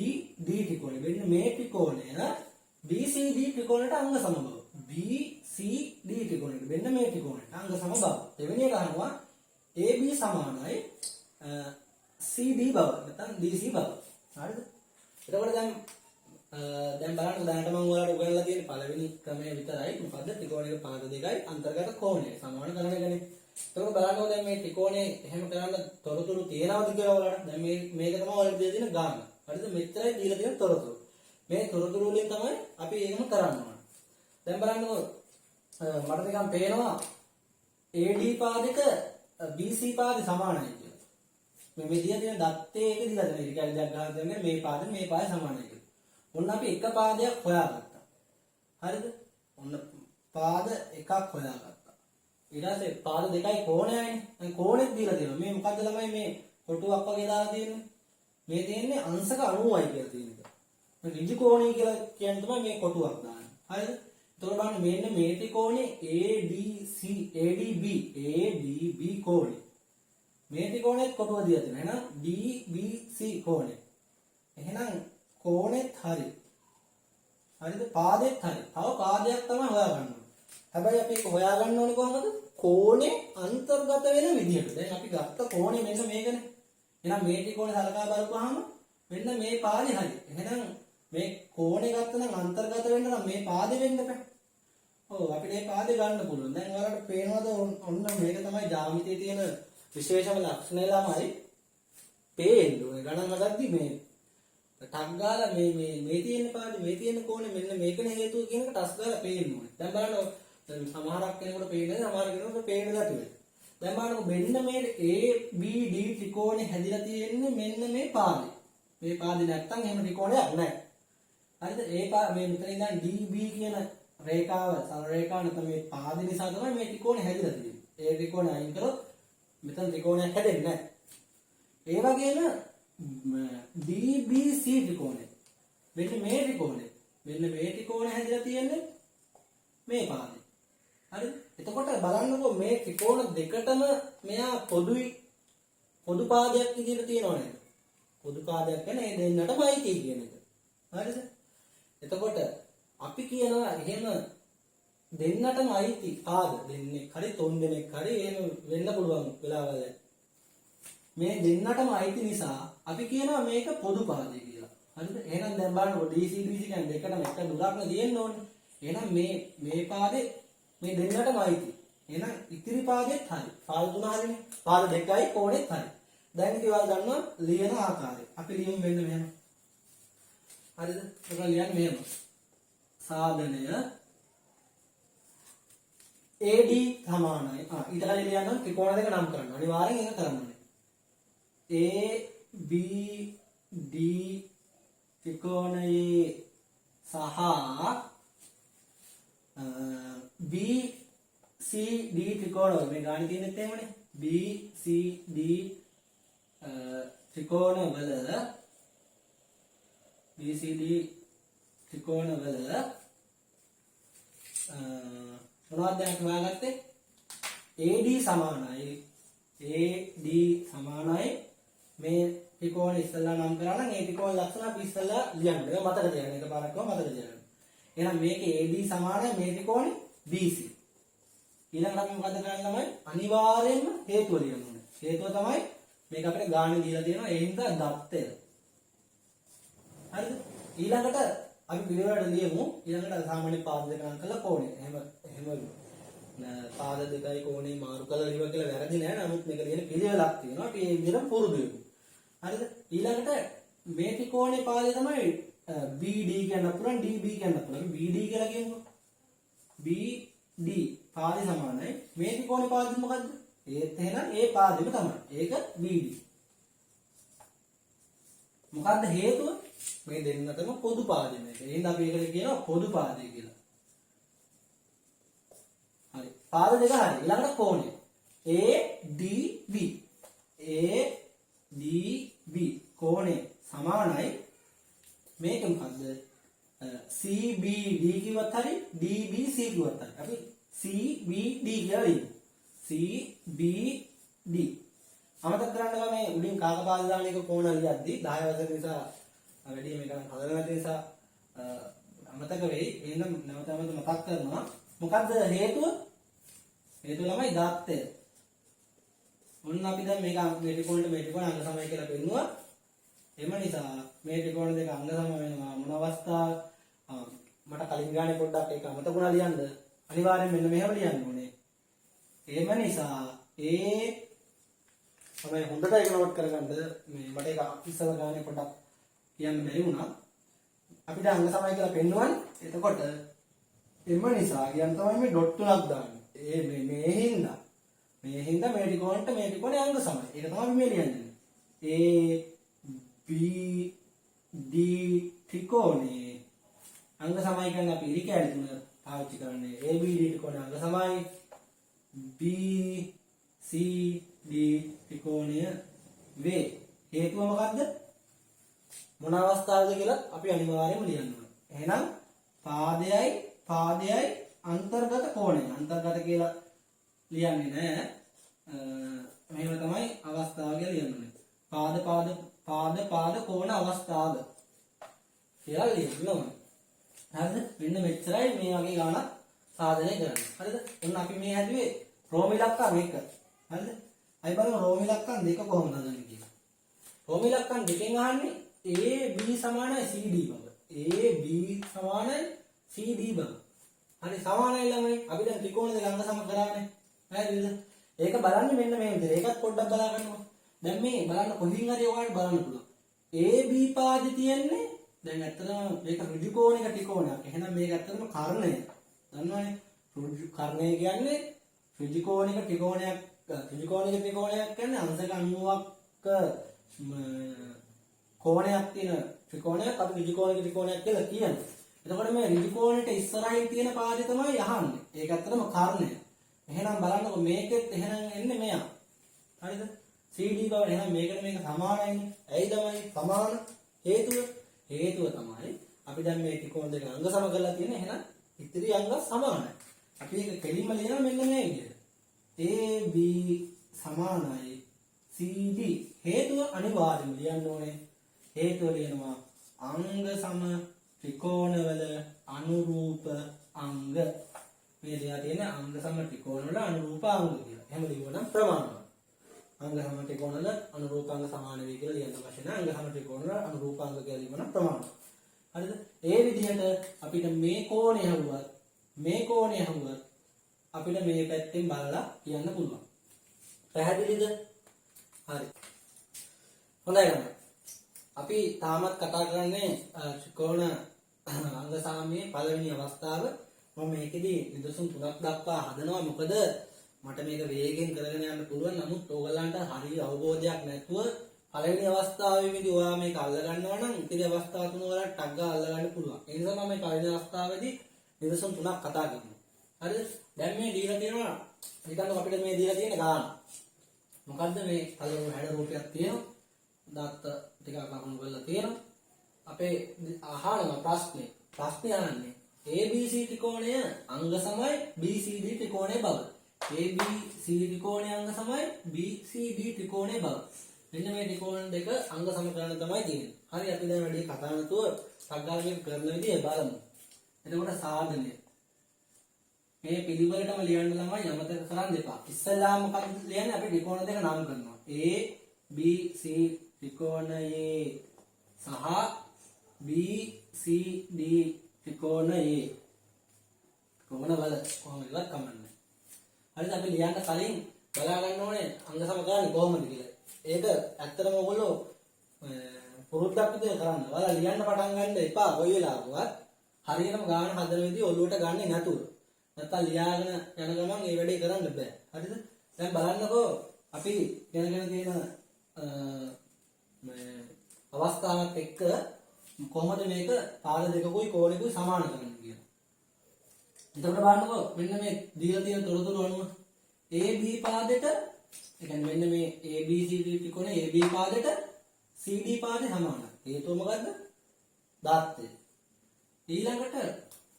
ත්‍රිකෝණය වෙන්න මේ ත්‍රිකෝණය BCD ත්‍රිකෝණයට අංග සම බව BCD ත්‍රිකෝණයට වෙන්න මේ ත්‍රිකෝණයට අංග සම බව දෙවෙනි එක අහනවා AB සමානයි CD බව නැත්නම් DC බව හරිද එතකොට දැන් බලන්න දැනට මම ඔයාලට උගන්වලා තියෙන පළවෙනි ක්‍රමය විතරයි මොකද්ද ත්‍රිකෝණයක පාද දෙකයි අන්තර්ගත කෝණය සමාන කරන එකනේ එතකොට බලන්න දැන් මේ ත්‍රිකෝණය එහෙම කරන්න තොරතුරු තියනවද කියලා ඔයාලට දැන් මේක තමයි ඔයාලට දීලා තියෙන ගාන හරිද මෙච්චරයි දීලා තියෙන තොරතුරු මේ තොරතුරු වලින් තමයි අපි ඒකම කරන්න ඕන දැන් බලන්නකො මට නිකන් පේනවා AD පාදක BC පාදේ සමානයි මේ දීලා තියෙන දත්තේ එක දීලා තියෙන ඉරි කැලි දෙකක් ගන්න දෙන්නේ මේ පාදේ සමානයි කියලා. ඔන්න අපි එක පාදයක් හොයාගත්තා. හරිද? ඔන්න පාද එකක් හොයාගත්තා. ඊට පස්සේ පාද දෙකයි කෝණයයිනේ. දැන් කෝණෙත් දීලා තියෙනවා. මේ මොකද්ද ළමයි මේ කොටුවක් වගේ දාලා තියෙන්නේ? මේ තියෙන්නේ අංශක 90යි කියලා තියෙන එක. මේ ඍජු කෝණය කියලා කියන්නේ තමයි මේ කොටුවක් දාන්නේ. හරිද? එතකොට බලන්න මෙන්න මේ ත්‍රිකෝණේ ADB කෝණය. මේ ත්‍රිකෝණෙත් කොටුව දීලා තියෙනවා. එහෙනම් DBC කෝණය. එහෙනම් කෝණෙත් හරි. හරිද? පාදෙත් හරි. තව පාදයක් තමයි හොයාගන්න ඕනේ. හැබැයි අපි ඒක හොයාගන්න ඕනේ කොහොමද? කෝණේ අන්තර්ගත වෙන විදිහට. දැන් අපි ගත්ත කෝණේ මෙන්න මේකනේ. එහෙනම් මේ ත්‍රිකෝණේ සලකා බලපුවාම මෙන්න මේ පාදේ හරි. එහෙනම් මේ කෝණේ ගත්ත නම් අන්තර්ගත වෙන්න නම් මේ පාදේ වෙන්න බෑ. ඔව් අපිට මේ පාදේ ගන්න පුළුවන්. දැන් ඔයාලට පේනවද ඔන්න මේක තමයි ජ්‍යාමිතියේ තියෙන විශේෂම ලක්ෂණය ළමයි පේන්න ඕනේ ගණන් හදද්දි මේ ටක් ගාලා මේ තියෙන පාඩේ මේ තියෙන කෝණය මෙන්න මේකනේ හේතුව කියන එක ටස් ගාලා පේන්න ඕනේ. දැන් බලන්න සමහරක් කෙනෙකුට පේන්නේ සමහර කෙනෙකුට පේන්නේ නැති වෙයි. දැන් බලන්න මෙන්න මේ ABD ත්‍රිකෝණය හැදිලා තියෙන්නේ මෙන්න මේ පාදේ. මේ පාදේ නැත්තම් එහෙම ත්‍රිකෝණයක් නැහැ. හරිද? මේ මෙතන ඉඳන් DB කියන රේඛාව සරල රේඛාව නැත්නම් මේ පාදේ නිසා තමයි මේ ත්‍රිකෝණය හැදිලා තියෙන්නේ. ඒ ත්‍රිකෝණය අයින් කරොත් මෙතන ත්‍රිකෝණයක් හැදෙන්නේ නැහැ. ඒ වගේම DBC ත්‍රිකෝණය. මෙන්න මේ ත්‍රිකෝණය. මෙන්න මේ ත්‍රිකෝණය හැදිලා තියෙන්නේ මේ පාදේ. හරිද? එතකොට බලන්නකෝ මේ ත්‍රිකෝණ දෙකටම මෙයා පොදු පාදයක් විදිහට තියෙනව නේද? පොදු පාදයක් කියන්නේ මේ දෙන්නටම අයිති කියන එක. හරිද? එතකොට අපි කියනවා එහෙම දෙන්නටම අයිති පාද දෙන්නේ හරි තුන් දෙනෙක් හරි එහෙම වෙන්න පුළුවන් වෙලාවල මේ දෙන්නටම අයිති නිසා අපි කියනවා මේක පොදු පාදේ කියලා. හරිද? එහෙනම් දැන් බලන්න DC කියන්නේ දෙකටම එක දුරක් තියෙන්න ඕනේ. එහෙනම් මේ පාදේ මේ දෙන්නටම අයිති. එහෙනම් ඉතිරි පාදෙත් හරි. පාද තුන හරිනේ. පාද දෙකයි කෝණෙත් හරි. දැන් ඉතින් ඔයාලා දන්නවා ලියන ආකාරය. අපි ලියමු මෙන්න මෙහෙම. හරිද? ඒක ලියන්න මෙහෙම. සාධනය AD සමානයි. ඊට කලින් ලියන්න ත්‍රිකෝණ දෙක නම් කරන්න. අනිවාර්යෙන් ඒක කරන්න ඕනේ. ABD ත්‍රිකෝණයේ සහ BCD ත්‍රිකෝණ මේ ගානේ තියෙනෙත් එහෙමනේ. BCD ත්‍රිකෝණවල මොනවද දැන් හොයාගත්තේ? AD සමානයි මේ ත්‍රිකෝණ ඉස්සෙල්ලා නම් කරා නම් ඒ ත්‍රිකෝණ ලක්ෂණ අපි ඉස්සෙල්ලා ලියන්න. ඒක මතක තියාගන්න. එකපාරක්ම මතක තියාගන්න. එහෙනම් මේකේ AD සමානයි මේ ත්‍රිකෝණේ BC. ඊළඟට අපි මොකද කරන්නේ ළමයි? අනිවාර්යයෙන්ම හේතුව ලියන්න ඕනේ. හේතුව තමයි මේක අපිට ගානේ දීලා තියෙනවා. ඒ හින්දා දත්තය. හරිද? ඊළඟට අපි පිළිවෙලට ලියමු. ඊළඟට සාමාන්‍ය පාද දෙක නම් කරලා කෝණය. එහෙම පාද දෙකයි කෝණේ මාරු කරලා ලියුවා කියලා වැරදි නෑ. නමුත් මේක ලියන පිළිවෙලක් තියෙනවා. අපි මේ විදිහට පුරුදු වෙමු. හරිද? ඊළඟට මේ ත්‍රිකෝණේ පාදේ තමයි BD කියන්න පුළුවන් DB කියන්න පුළුවන්. අපි BD කියලා කියමුකෝ. BD පාදේ සමානයි. මේ ත්‍රිකෝණේ පාදේ මොකද්ද? ඒත් එහෙනම් ඒ පාදෙම තමයි. ඒක BD. මොකද්ද හේතුව? මේ දෙන්නටම පොදු පාදේ මේක. එහෙනම් අපි ඒකට කියනවා පොදු පාදේ කියලා. හරි. පාද දෙක හරි. ඊළඟට කෝණය. ADB. ADB කෝණය සමානයි. මේක මොකද්ද? CBD කිව්වත් හරි DBC කිව්වත් හරි. අපි CBD කියලා ලියමු. CBD. අමතක කරන්න මේ උඩින් කාකපාද දාන එක කෝණ ලියද්දි 10 වසර නිසා වැඩි මේක හදලා නැති නිසා අමතක වෙයි. එහෙනම් නැවත මතක් කරනවා. මොකද්ද හේතුව? හේතුව ළමයි දාත්තය. ඔන්න අපි දැන් මේක මේ ත්‍රිකෝණයට මේ ත්‍රිකෝණ අංග සමය කියලා පෙන්නුවා. එම නිසා මේ ත්‍රිකෝණ දෙක අංග සම වෙනවා මොන අවස්ථාව මට කලින් ගානේ පොඩ්ඩක් ඒක අමතකුණා ලියන්න. අනිවාර්යෙන් මෙන්න මෙහෙම ලියන්න ඕනේ. එම නිසා තමයි හොඳට ඒක නෝට් කරගන්න. මේ මට ඒක ඉස්සල ගානේ පොඩ්ඩක් කියන්න බැරි වුණා. අපිට අංග සමය කියලා පෙන්නුවනේ. එතකොට එම නිසා කියන තමයි මේ ඩොට් තුනක් දාන්නේ. මේ හින්දා මේ ත්‍රිකෝණයට මේ ත්‍රිකෝණේ අංග සමය. ඒක තමයි මේ ලියන්නේ. ABD ත්‍රිකෝණේ අංග සමය කියන්නේ අපි ඉරි කැලි තුන පාවිච්චි කරන්නේ. ABD ත්‍රිකෝණේ අංග සමයි. BCD ත්‍රිකෝණය වේ. හේතුව මොකද්ද? මොන අවස්ථාවද කියලා අපි අනිවාර්යයෙන්ම ලියන්න ඕනේ. එහෙනම් පාදයයි අන්තර්ගත කෝණය. අන්තර්ගත කියලා ලියන්නේ නැහැ. මෙහෙම තමයි අවස්ථාව කියලා ලියන්න ඕනේ. පාද කෝණ අවස්ථාව කියලා ලියන්න ඕනේ. හරිද? මෙන්න මෙච්චරයි මේ වගේ ගානක් සාධනය කරන්නේ. හරිද? ඔන්න අපි මේ හැදුවේ රෝම ඉලක්කම් 1. හරිද? අයි බලමු රෝම ඉලක්කම් 2 කොහොමද හදන්නේ කියලා. රෝම ඉලක්කම් 2කින් අහන්නේ AB සමානයි CD බව. AB සමානයි CD බව. හරි සමානයි ළමයි. අපි දැන් ත්‍රිකෝණ දෙක අංග සම කරානේ. හරිද? ඒක බලන්න මෙන්න මේ විදිහට. ඒකත් පොඩ්ඩක් බලා ගන්නකො. දැන් මේ බලන්න කොහින් හරි ඔයාලට බලන්න පුළුවන්. AB පාදේ තියෙන්නේ දැන් ඇත්තටම මේක ඍජු කෝණයක ත්‍රිකෝණයක්. එහෙනම් මේක ඇත්තටම කර්ණය. දන්නවනේ? ඍජු කර්ණය කියන්නේ ඍජු කෝණයක ත්‍රිකෝණයක්. ඍජු කෝණයක ත්‍රිකෝණයක් කියන්නේ අංශක 90ක් කෝණයක් තියෙන ත්‍රිකෝණයක් අපි ඍජු කෝණයක ත්‍රිකෝණයක් කියලා කියනවා. එතකොට මේ ඍජු කෝණයට ඉස්සරහින් තියෙන පාදේ තමයි අහන්නේ. ඒක ඇත්තටම කර්ණය. එහෙනම් බලන්නකො මේකෙත් එහෙනම් එන්නේ මෙයා. හරිද? CD බව එහෙනම් මේකට මේක සමානයිනේ. ඇයිද මේ සමාන හේතුව තමයි අපි දැන් මේ ත්‍රිකෝණ දෙක අංග සම කරලා තියෙන එහෙනම් ඉතිරි අංග සමානයි. අපි ඒක කෙලින්ම ලියනවා මෙන්න මේ විදිහට. AB සමානයි CD. හේතුව අනිවාර්යයෙන්ම ලියන්න ඕනේ. හේතුව ලියනවා අංග සම ත්‍රිකෝණවල අනුරූප අංග. මේ ලියලා තියෙන අංග සම ත්‍රිකෝණවල අනුරූප අංග කියලා. එහෙම ලියුවනම් ප්‍රමාණවත්. අංග සම ත්‍රිකෝණවල අනුරූප අංග සමාන වේ කියලා ලියන්න අවශ්‍ය නැහැ. අංග සම ත්‍රිකෝණවල අනුරූප අංග කියලා ලියුවනම් ප්‍රමාණවත්. හරිද? ඒ විදිහට අපිට මේ කෝණය හවුවත් අපිට මේ පැත්තෙන් බලලා කියන්න පුළුවන්. පැහැදිලිද? හරි. හොඳයි ගන්න. අපි තාමත් කතා කරන්නේ ත්‍රිකෝණ අංග සාමයේ පළවෙනි අවස්ථාව. මම මේකෙදි නිදසුන් තුනක් දක්වා හදනවා. මොකද මට මේක වේගෙන් කරගෙන යන්න පුළුවන්. නමුත් ඕගලන්ට හරිය අවබෝධයක් නැතුව පළවෙනි අවස්ථාවේදී ඔයා මේක අල්ල ගන්නවා නම් ඉතිරි අවස්ථා තුන වල ටග් ගාලා අල්ල ගන්න පුළුවන්. ඒ නිසා මම මේ පළවෙනි අවස්ථාවේදී නිදසුන් තුනක් කතා කරනවා. හරිද? දැන් මේ දීලා තියෙනවා හිතන්න අපිට මේ දීලා තියෙන ගාන. මොකද්ද මේ පළවෙනි හැඩ රූපයක් තියෙනවා. දත්ත ටිකක් අකුණු කරලා තියෙනවා. අපේ අහනවා ප්‍රශ්නේ අහන්නේ ABC ත්‍රිකෝණය අංග සමයි BCD ත්‍රිකෝණයේ බව. ABC ත්‍රිකෝණයේ අංග සමයි BCD ත්‍රිකෝණයේ බව. මෙන්න මේ ත්‍රිකෝණ දෙක අංග සමකරන තමයි තියෙන්නේ. හරි අපි දැන් වැඩි කතා නැතුව සග්ගාමයෙන් කරන විදිය බලමු. එතකොට සාධනය මේ පිළිවෙලටම ලියන්න ළමයි අමතක කරන්න එපා. ඉස්සෙල්ලාම මොකක්ද ලියන්නේ? අපි ත්‍රිකෝණ දෙක නම් කරනවා. A B C ත්‍රිකෝණයේ සහ B C D ත්‍රිකෝණයේ කොහොමද වල කොහොමදවත් කමන්නේ. හරිද? අපි ලියන්න කලින් බලා ගන්න ඕනේ අංග සමකරන්නේ කොහොමද කියලා. ඒක ඇත්තටම ඔයගොල්ලෝ පුරුද්දක් විදිහට කරන්න. ඔයාලා ලියන්න පටන් ගන්න එපා කොයි වෙලාවකවත්. හරියටම ගාන හදන විදිහ ඔළුවට ගන්නේ නැතුව. නැත්තම් ලියාගෙන යන ගමන් මේ වැඩේ කරන්න බෑ. හරිද? දැන් බලන්නකෝ අපි දැනගෙන තියෙන අවස්ථාවත් එක්ක කොහොමද මේක පාද දෙකකුයි කෝණෙකුයි සමාන කරන්නේ කියලා. එතකොට බලන්නකෝ මෙන්න මේ දීලා තියෙන තොරතුරු අනුව AB පාදෙට ඒ කියන්නේ මෙන්න මේ ABC ත්‍රිකෝණය AB පාදෙට CD පාදේ සමානයි. හේතුව මොකද්ද? දාත්තය. ඊළඟට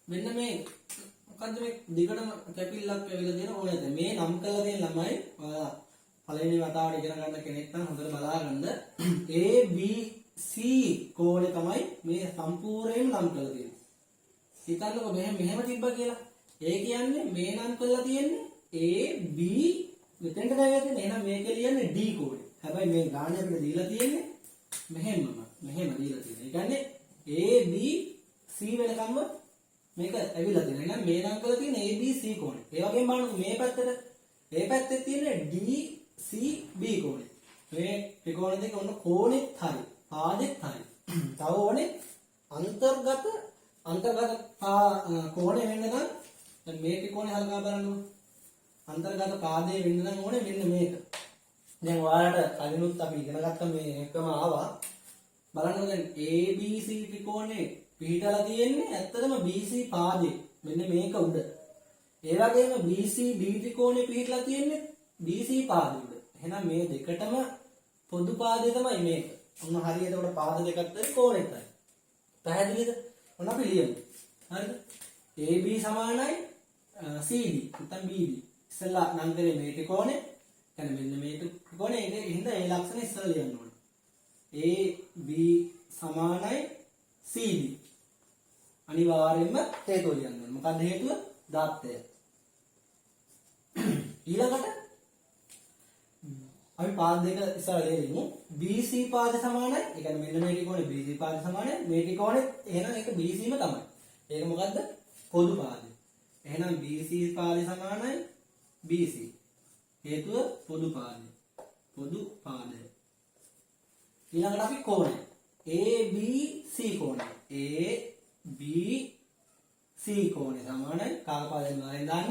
මෙන්න මේ මොකද්ද මේ දිගටම කැපිල්ලක් ඇවිල්ලා තියෙන ඕනේද? මේ නම් කරලා තියෙන ළමයි ඔයාලා පළවෙනි වතාවට ඉගෙන ගන්න කෙනෙක් නම් හොඳට බලාගන්න. ABC කෝණය තමයි මේ සම්පූර්ණයෙන් නම් කරලා තියෙන්නේ. හිතන්නකෝ මෙහෙම තිබ්බා කියලා. ඒ කියන්නේ මේ නම් කරලා තියෙන්නේ AB මෙතෙන්ට ගියත් එහෙනම් මේක ලියන්නේ D කෝඩේ. හැබැයි මේ ගාණ අපිට දීලා තියෙන්නේ මෙහෙම දීලා තියෙනවා. ඒ කියන්නේ A B C වෙනකම්ම මේක ඇවිල්ලා තියෙනවා. එහෙනම් මේ නම් කරලා තියෙන්නේ A B C කෝණේ. ඒ වගේම බලන්න මේ පැත්තේ තියෙන්නේ D C B කෝණේ. මේ ත්‍රිකෝණ දෙක ඔන්න කෝණෙත් හරි, පාදෙත් හරි. තව ඕනේ අන්තර්ගත කෝණය වෙන්න නම් දැන් මේ ත්‍රිකෝණය හලකා බලන්න. අන්තර්ගත පාදයේ වෙන්න නම් ඕනේ මෙන්න මේක. දැන් ඔයාලට කලිනුත් අපි ඉගෙන ගත්ත මේ එකම ආවා. බලන්න දැන් ABC ත්‍රිකෝණේ පිහිටලා තියෙන්නේ ඇත්තටම BC පාදයේ. මෙන්න මේක උඩ. ඒ වගේම BCD ත්‍රිකෝණේ පිහිටලා තියෙන්නේ BC පාදයේ උඩ. එහෙනම් මේ දෙකටම පොදු පාදය තමයි මේක. ඔන්න හරියට උඩ පාද දෙකක් තියෙන කෝණෙටයි. පැහැදිලිද? ඔන්න අපි ලියමු. හරිද? AB සමානයි CD නැත්නම් BD. ඉස්සෙල්ලා නම් කරේ මේ ත්‍රිකෝණය. يعني මෙන්න මේ ත්‍රිකෝණය ඒ හින්දා ඒ ලක්ෂණ ඉස්සෙල්ලා ලියන්න ඕනේ. AB සමානයි CD. අනිවාර්යයෙන්ම හේතුව ලියන්න ඕනේ. මොකක්ද හේතුව? දාත්තය. ඊළඟට අපි පාද දෙක ඉස්සරහ ලියමු. BC පාද සමානයි. ඒ කියන්නේ මෙන්න මේ ත්‍රිකෝණේ BC පාද සමානයි. මේ ත්‍රිකෝණේ එහෙනම් ඒක BCම තමයි. ඒක මොකද්ද? පොදු පාදය. එහෙනම් BC පාදේ සමානයි BC. හේතුව පොදු පාදය. ඊළඟට අපි කෝණය ABC කෝණය. ABC කෝණය සමානයි කාපාදයෙන් වලින් දාන්න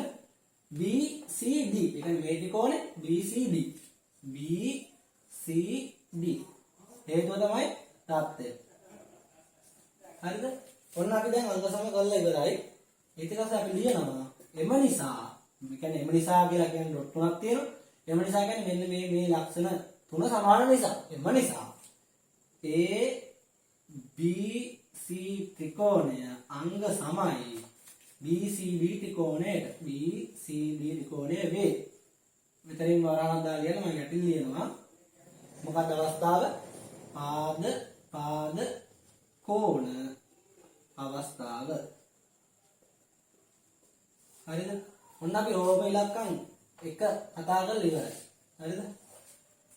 BCD. ඒ කියන්නේ මේ ත්‍රිකෝණේ BCD. BCD. හේතුව තමයි දාත්තය. හරිද? ඔන්න අපි දැන් අංග සම කරලා ඉවරයි. ඊට පස්සේ අපි ලියනවා එම නිසා. මේ කියන්නේ එම නිසා කියලා කියන්නේ ඩොට් තුනක් තියෙනවා. එම නිසා කියන්නේ මෙන්න මේ ලක්ෂණ තුන සමාන නිසා. එම නිසා A B C ත්‍රිකෝණය අංග සමයි BCD ත්‍රිකෝණයට. BCD ත්‍රිකෝණය වේ. මෙතනින් වරහන් දාලා ලියන්න මම යටින් ලියනවා. මොකක්ද අවස්ථාව? පාද කෝණ අවස්ථාව. හරිද? ඔන්න අපි රෝම ඉලක්කම් 1 කතා කරලා ඉවරයි. හරිද?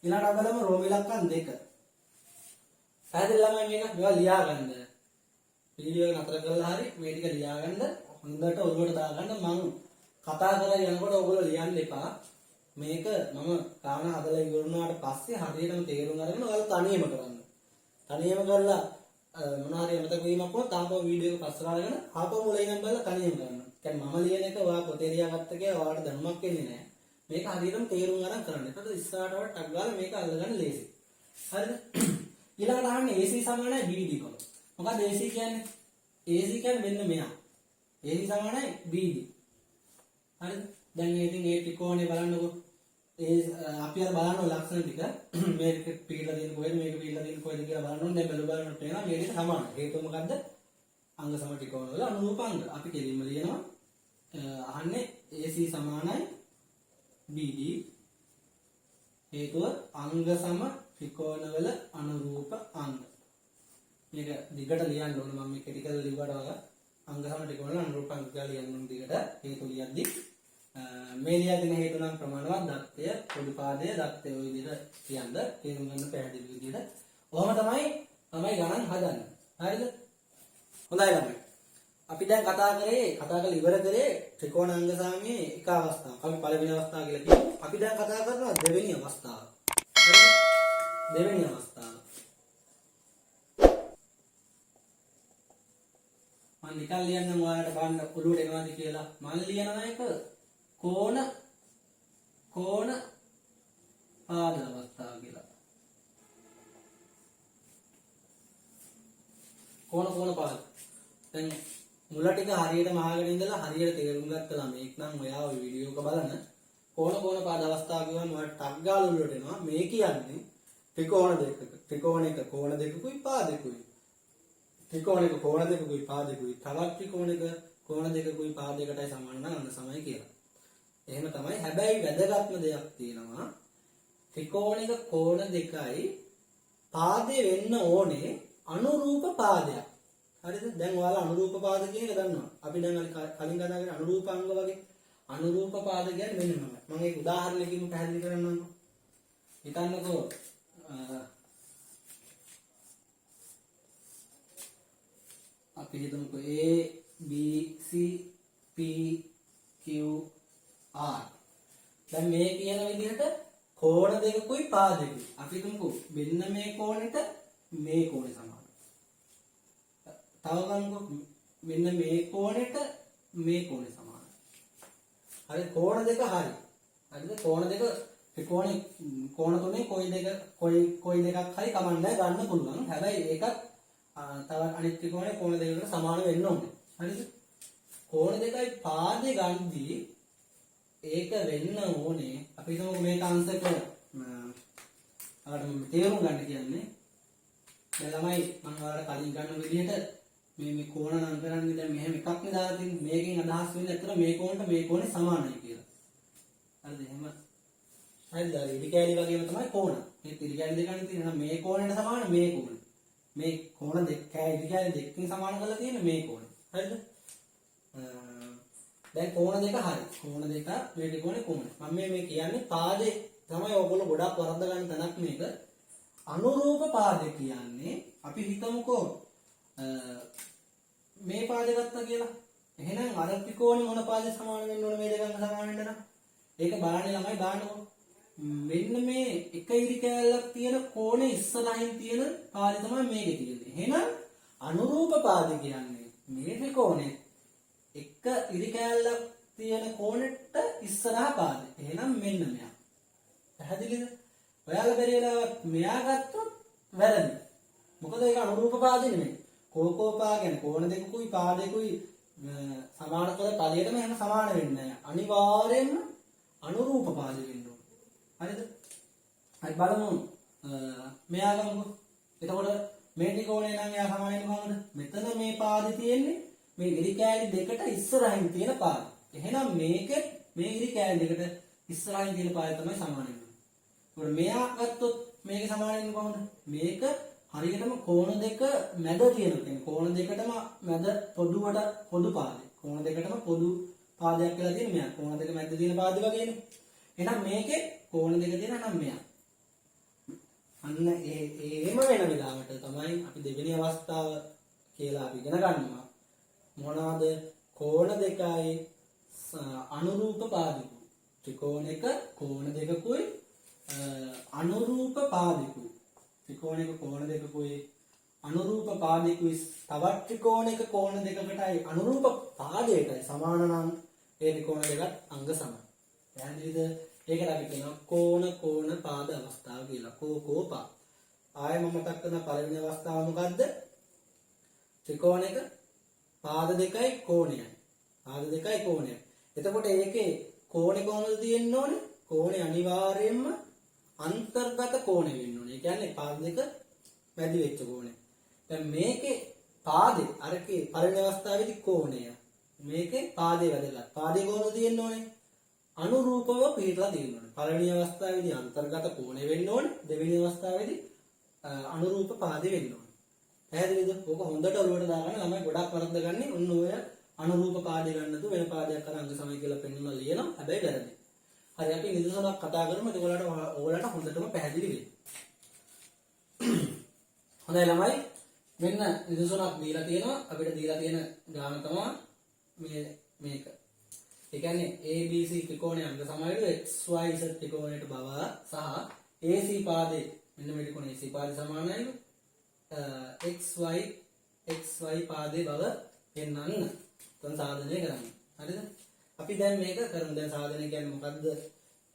ඊළඟට අපි බලමු රෝම ඉලක්කම් 2. පැහැදිලි ළමයි මේක මේවා ලියා ගන්න. වීඩියෝ එක නතර කරලා හරි මේ ටික ලියා ගන්න. හොඳට ඔළුවට දාගන්න. මම කතා කරලා යනකොට ඔයගොල්ලෝ ලියන්න එපා. මේක මම කාරණා හදලා ඉවරුනාට පස්සේ හරියටම තේරුම් අරගෙන ඔයාලා තනියම කරන්න. තනියම කරලා මොන හරි මතක වීමක් වුණොත් තාපෝ වීඩියෝ එක පස්සට අරගෙන ආපහු මුලින් ඉඳන් බලලා තනියම කරන්න. කියන්නේ මම ලියන එක ඔයා පොතේ ලියාගත්ත කියලා ඔයාලට දැනුමක් වෙන්නේ නැහැ. මේක හරියටම තේරුම් අරන් කරන්න. ඒකට ඉස්සරහට වට ටක් ගාලා මේක අල්ලගන්න ලේසි. හරිද? ඊළඟට අහන්නේ AC සමානයි BD කොහොමද? මොකක්ද AC කියන්නේ? AC කියන්නේ මෙන්න මෙයා. AC සමානයි BD. හරිද? දැන් මේ ඉතින් මේ ත්‍රිකෝණය බලන්නකො. ඒ අපි අර බලන ලක්ෂණ ටික මේක පිළිලා දෙන්න කොහෙද මේක පිළිලා දෙන්න කොහෙද කියලා බලන්න ඕනේ. දැන් බලනකොට එනවා මේකට සමාන. හේතුව මොකද්ද? අංග සම ත්‍රිකෝණ වල අනුරූප අංග. අපි කෙලින්ම ලියනවා අහන්නේ AC සමානයි BD. හේතුව අංග සම ත්‍රිකෝණ වල අනුරූප අංග. මේක දිගට ලියන්න ඕනේ. මම මේක ටික ලියුවට වගා අංග සම ත්‍රිකෝණ වල අනුරූප අංග කියලා ලියන්න ඕනේ දිගට. හේතු ලියද්දි මේ ලියදින හේතු නම් ප්‍රමාණවත් දත්තය පොඩි පාදය දත්තය ඔය විදිහට කියන්න තේරුම් ගන්න පැහැදිලි විදිහට. ඔහොම තමයි ගණන් හදන්නේ. හරිද? හොඳයි ළමයි. අපි දැන් කතා කරලා ඉවර කරේ ත්‍රිකෝණාංග සාමයේ එක අවස්ථාවක්. අපි පළවෙනි අවස්ථාව කියලා කියමු. අපි දැන් කතා කරනවා දෙවෙනි අවස්ථාව. හරිද? දෙවෙනි අවස්ථාව. මම නිකන් ලියන්නම් ඔයාලට බලන්න ඔළුවට එනවාද කියලා. මම ලියනවා එක කෝණ පාද අවස්ථාව කියලා. කෝණ පාද. දැන් මුල ටික හරියටම අහගෙන ඉඳලා හරියට තේරුම් ගත්ත ළමෙක් නම් ඔයා ওই වීඩියෝ එක බලන කෝණ පාද අවස්ථාව කියවම ඔයාලට ටක් ගාලා ඔළුවට එනවා. මේ කියන්නේ ත්‍රිකෝණ දෙකක. ත්‍රිකෝණයක කෝණ දෙකකුයි පාදෙකුයි. ත්‍රිකෝණයක කෝණ දෙකකුයි පාදෙකුයි. තවත් ත්‍රිකෝණයක කෝණ දෙකකුයි පාදයකටයි සමාන නම් අන්න සමයි කියලා. එහෙම තමයි. හැබැයි වැදගත්ම දෙයක් තියෙනවා. ත්‍රිකෝණයක කෝණ දෙකයි පාදේ වෙන්න ඕනේ අනුරූප පාදයක්. හරිද? දැන් ඔයාලා අනුරූප පාද කියන එක දන්නවා. අපි දැන් කලින් කතා කරේ අනුරූපාංග වගේ. අනුරූප පාද කියන්නේ මෙන්න මම. මම ඒක උදාහරණයකින් පැහැදිලි කරන්නම්කෝ. හිතන්නකෝ අපි හිතමුකෝ A B C P Q R. දැන් මේ කියන විදිහට කෝණ දෙකකුයි පාදෙකුයි. අපි හිතමුකෝ මෙන්න මේ කෝණෙට මේ කෝණේ සමානයි. තව ගන්නකො මෙන්න මේ කෝණෙට මේ කෝණේ සමානයි. හරි කෝණ දෙක හරි. හරිද? කෝණ දෙක ත්‍රිකෝණේ කෝණ තුනේ කොයි දෙකක් හරි කමන්නේ ගන්න පුළුවන්. හැබැයි ඒකත් තවත් අනිත් ත්‍රිකෝණේ කෝණ දෙකකට සමාන වෙන්න ඕනේ. හරිද? කෝණ දෙකයි පාදේ ගන්නදී ඒක වෙන්න ඕනේ. අපි හිතමු මේක අංශක තේරුම් ගන්න කියන්නේ දැන් ළමයි මම ඔයාලට කලින් ගන්න විදිහට මේ කෝණ නම් කරන්නේ දැන් මෙහෙම එකක් නේ දාලා තියෙන්නේ. මේකෙන් අදහස් වෙන්නේ ඇත්තට මේ කෝණයට මේ කෝණේ සමානයි කියලා. හරිද? එහෙම හරිද? ඉරි කෑලි වගේම තමයි කෝණ. මේ ඉරි කෑලි දෙකක් තියෙනවා. මේ කෝණයට සමාන මේ කෝණ. මේ කෝණ දෙක ඉරි කෑලි දෙකකින් සමාන කරලා තියෙන්නේ මේ කෝණය. හරිද? දැන් කෝණ දෙක හරි. කෝණ දෙක මේ ත්‍රිකෝණේ කෝණ. මම මේ කියන්නේ පාදේ තමයි ඔයගොල්ලෝ ගොඩක් වරද්ද ගන්න තැනක් මේක. අනුරූප පාදේ කියන්නේ අපි හිතමුකෝ මේ පාදේ ගත්තා කියලා. එහෙනම් අර ත්‍රිකෝණේ මොන පාදේ සමාන වෙන්න ඕන මේ දෙකම සමාන වෙන්න නම්? ඒක බලන්නේ ළමයි දාන්නකො. මෙන්න මේ එක ඉරි කෑල්ලක් තියෙන කෝණේ ඉස්සරහින් තියෙන පාදේ තමයි මේකේ තියෙන්නේ. එහෙනම් අනුරූප පාදේ කියන්නේ මේ ත්‍රිකෝණේ එක ඉරි කෑල්ලක් තියෙන කෝණෙට ඉස්සරහා පාදේ. එහෙනම් මෙන්න මෙයා. පැහැදිලිද? ඔයාලා බැරි වෙලාවත් මෙයා ගත්තොත් වැරදි. මොකද ඒක අනුරූප පාදේ නෙමෙයි. කෝපා කියන්නේ කෝණ දෙකකුයි පාදයකුයි සමාන කර තලයටම එහෙම සමාන වෙන්නේ නැහැ. අනිවාර්යයෙන්ම අනුරූප පාදේ වෙන්න ඕනේ. හරිද? හරි බලමු. මෙයා ගමුකෝ. එතකොට මේ ත්‍රිකෝණය නම් එයා සමාන වෙන්නේ කොහොමද? මෙතන මේ පාදේ තියෙන්නේ මේ ඉරි කෑලි දෙකට ඉස්සරහින් තියෙන පාදේ. එහෙනම් මේකේ මේ ඉරි කෑලි දෙකට ඉස්සරහින් තියෙන පාදේ තමයි සමාන වෙන්නේ. ඒකට මෙයා ගත්තොත් මේක සමාන වෙන්නේ කොහොමද? මේක හරියටම කෝණ දෙක මැද තියෙන කෙන කෝණ දෙකටම මැද පොදු පාදේ. කෝණ දෙකටම පොදු පාදයක් කියලා තියෙන මෙයා. කෝණ දෙක මැද තියෙන පාදේ වගේනේ. එහෙනම් මේකේ කෝණ දෙක තියෙන නම් මෙයා. අන්න එහෙම වෙන වෙලාවට තමයි අපි දෙවෙනි අවස්ථාව කියලා අපි ඉගෙන ගන්නවා. මොනවාද? කෝණ දෙකයි අනුරූප පාදිකු. ත්‍රිකෝණයක කෝණ දෙකකුයි අනුරූප පාදිකු. ත්‍රිකෝණයක කෝණ දෙකකුයි අනුරූප පාදිකුයි තවත් ත්‍රිකෝණයක කෝණ දෙකකටයි අනුරූප පාදයටයි සමාන නම් ඒ ත්‍රිකෝණ දෙකත් අංග සමයි. පැහැදිලිද? ඒකට අපි කියනවා කෝණ පාද අවස්ථාව කියලා. කෝපා. ආයෙ මම මතක් කරන පළවෙනි අවස්ථාව මොකද්ද? ත්‍රිකෝණයක පාද දෙකයි කෝණයයි. පාද දෙකයි කෝණයයි. එතකොට ඒකේ කෝණේ කොහොමද තියෙන්න ඕනේ? කෝණේ අනිවාර්යයෙන්ම අන්තර්ගත කෝණය වෙන්න ඕනේ. ඒ කියන්නේ පාද දෙක මැදි වෙච්ච කෝණය. දැන් මේකේ පාදේ අරකේ පළවෙනි අවස්ථාවේදී කෝණය. මේකේ පාදේ වැදගත්. පාදේ කොහොමද තියෙන්න ඕනේ? අනුරූපව පිටලා තියෙන්න ඕනේ. පළවෙනි අවස්ථාවේදී අන්තර්ගත කෝණය වෙන්න ඕනේ. දෙවෙනි අවස්ථාවේදී අනුරූප පාදේ වෙන්න ඕනේ. පැහැදිලිද? ඔක හොඳට ඔලුවට දාගන්න ළමයි ගොඩක් වරද්දගන්නේ ඔන්න ඔය අනුරූප පාදේ ගන්නතු වෙන පාදයක් අර අංග සමය කියලා පෙන්වලා ලියනවා. හැබැයි වැරදි. හරි අපි නිදසුනක් කතා කරමු. ඒක ඔයාලට හොඳටම පැහැදිලි වෙයි. හොඳයි ළමයි. මෙන්න නිදසුනක් දීලා තියෙනවා. අපිට දීලා තියෙන ගාන තමයි මේක. ඒ කියන්නේ ABC ත්‍රිකෝණය අංග සමයලු XYZ ත්‍රිකෝණයට බව සහ AC පාදේ මෙන්න මේ ත්‍රිකෝණ AC පාදේ සමානයිලු XY පාදේ බව පෙන්වන්න. තන සාධනය කරන්න. හරිද? අපි දැන් මේක කරමු. දැන් සාධනය කියන්නේ මොකද්ද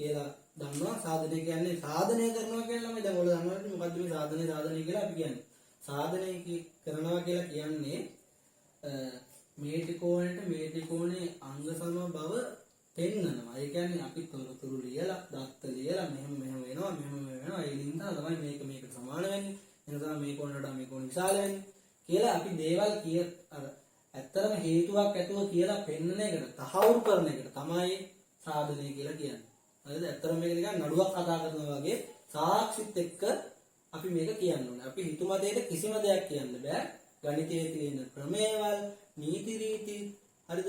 කියලා දන්නවා. සාධනය කියන්නේ සාධනය කරනවා කියලා ළමයි දැන් ඔයාලා දන්නවද මොකද්ද මේ සාධනය කියලා අපි කියන්නේ. සාධනය කරනවා කියලා කියන්නේ මේ ත්‍රිකෝණේ අංග සම බව පෙන්වනවා. ඒ කියන්නේ අපි තොරතුරු ලියලා දත්ත ලියලා මෙහෙම වෙනවා. ඒ නිසා තමයි මේකට සමාන වෙන්නේ. එනවා මේ කෝණයට මේ කෝණ විශාල වෙන්නේ කියලා අපි දේවල් ඇත්තටම හේතුවක් ඇතුව කියලා පෙන්වන එකට තහවුරු කරන එකට තමයි සාධනය කියලා කියන්නේ. හරිද? ඇත්තටම මේක නිකන් නඩුවක් කතා කරනවා වගේ සාක්ෂිත් එක්ක අපි මේක කියන්න ඕනේ. අපි හිතුමතේට කිසිම දෙයක් කියන්න බෑ. ගණිතයේ තියෙන ක්‍රමයේවල්, නීති රීති, හරිද?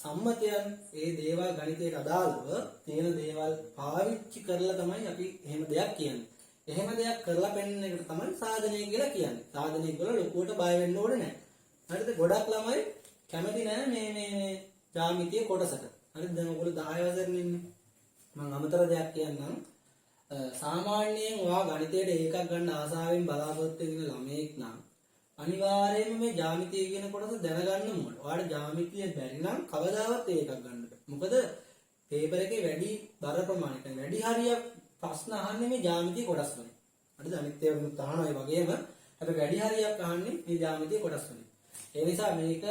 සම්මතයන්, ඒ දේවල් ගණිතයට අදාළව තියෙන දේවල් පාවිච්චි කරලා තමයි අපි එහෙම දෙයක් කියන්නේ. එහෙම දෙයක් කරලා පෙන්වන එකට තමයි සාධනය කියලා කියන්නේ. සාධනය කියලා ලොකුවට බය වෙන්න ඕනේ නැහැ. හරිද? ගොඩක් ළමයි කැමති නැහැ මේ ජ්‍යාමිතිය කොටසට. හරිද? දැන් ඔයගොල්ලෝ 10 වසරේ ඉන්නේ. මම අමතර දෙයක් කියන්නම්. සාමාන්‍යයෙන් ඔයා ගණිතයට ඒකක් ගන්න ආසාවෙන් බලාපොරොත්තු වෙන ළමයෙක් නම් අනිවාර්යයෙන්ම මේ ජ්‍යාමිතිය කියන කොටස දැනගන්න ඕනේ. ඔයාලට ජ්‍යාමිතිය බැරි නම් කවදාවත් ඒකක් ගන්න බෑ. මොකද පේපර් එකේ වැඩි බර ප්‍රමාණයක වැඩි හරියක් ප්‍රශ්න අහන්නේ මේ ජ්‍යාමිතිය කොටස් වලින්. හරිද? අනිත් ඒවා උත් අහනවා ඒ වගේම හැබැයි වැඩි හරියක් අහන්නේ මේ ජ්‍යාමිතිය කොටස් වලින්. ඒ නිසා මේක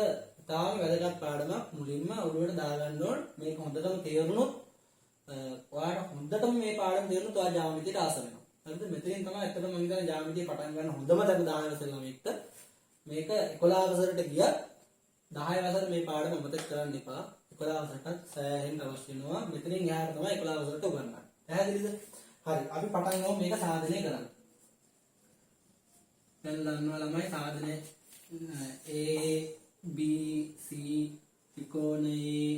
තාම වැදගත් පාඩමක් මුලින්ම ඔළුවට දාගන්න ඕන. මේක හොඳටම තේරුණොත් ඔයාලට හොඳටම මේ පාඩම තේරුණොත් ඔයා ජ්‍යාමිතියට ආස වෙනවා. හරිද? මෙතනින් තමයි ඇත්තටම මම හිතන්නේ ජ්‍යාමිතිය පටන් ගන්න හොඳම තැන 10 වසර ළමෙක්ට. මේක 11 වසරට ගියත් 10 වසර මේ පාඩම අමතක කරන්න එපා. 11 වසරටත් සෑහෙන්න අවශ්‍ය වෙනවා. මෙතනින් එහාට තමයි 11 වසරට උගන්වන්නේ. පැහැදිලිද? හරි. අපි පටන් ගමු මේක සාධනය කරන්න. දැන් දන්නවා ළමයි සාධනය A B C ත්‍රිකෝණයේ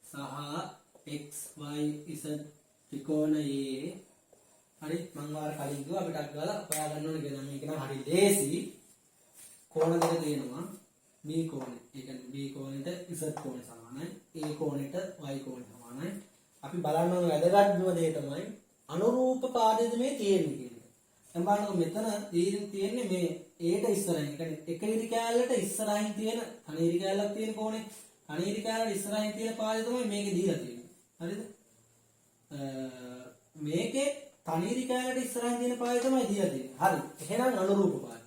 සහ XY Z ත්‍රිකෝණයේ හරි මම වාර කලින් කිව්වා අපිට ගාලා හොයා ගන්න ඕනේ කියලා. මේක නම් හරි ලේසි. කෝණ දෙක තියෙනවා. B කෝණය. ඒ කියන්නේ B කෝණයට Z කෝණය සමානයි. A කෝණයට Y කෝණය සමානයි. අපි බලන්න ඕන වැදගත්ම දේ තමයි අනුරූප පාදයේද මේ තියෙන්නේ කියන එක. දැන් බලන්න මෙතන තියෙන්නේ මේ ඒට ඉස්සරහින්. ඒ කියන්නේ එක ඉරි කෑල්ලට ඉස්සරහින් තියෙන අන ඉරි කෑල්ලක් තියෙන කෝණේ. අන ඉරි කෑල්ලට ඉස්සරහින් තියෙන පාදය තමයි මේකේ දීලා තියෙන්නේ. හරිද? මේකේ තන ඉරි කෑල්ලට ඉස්සරහින් තියෙන පාදය තමයි දීලා තියෙන්නේ. හරි. එහෙනම් අනුරූප පාදය.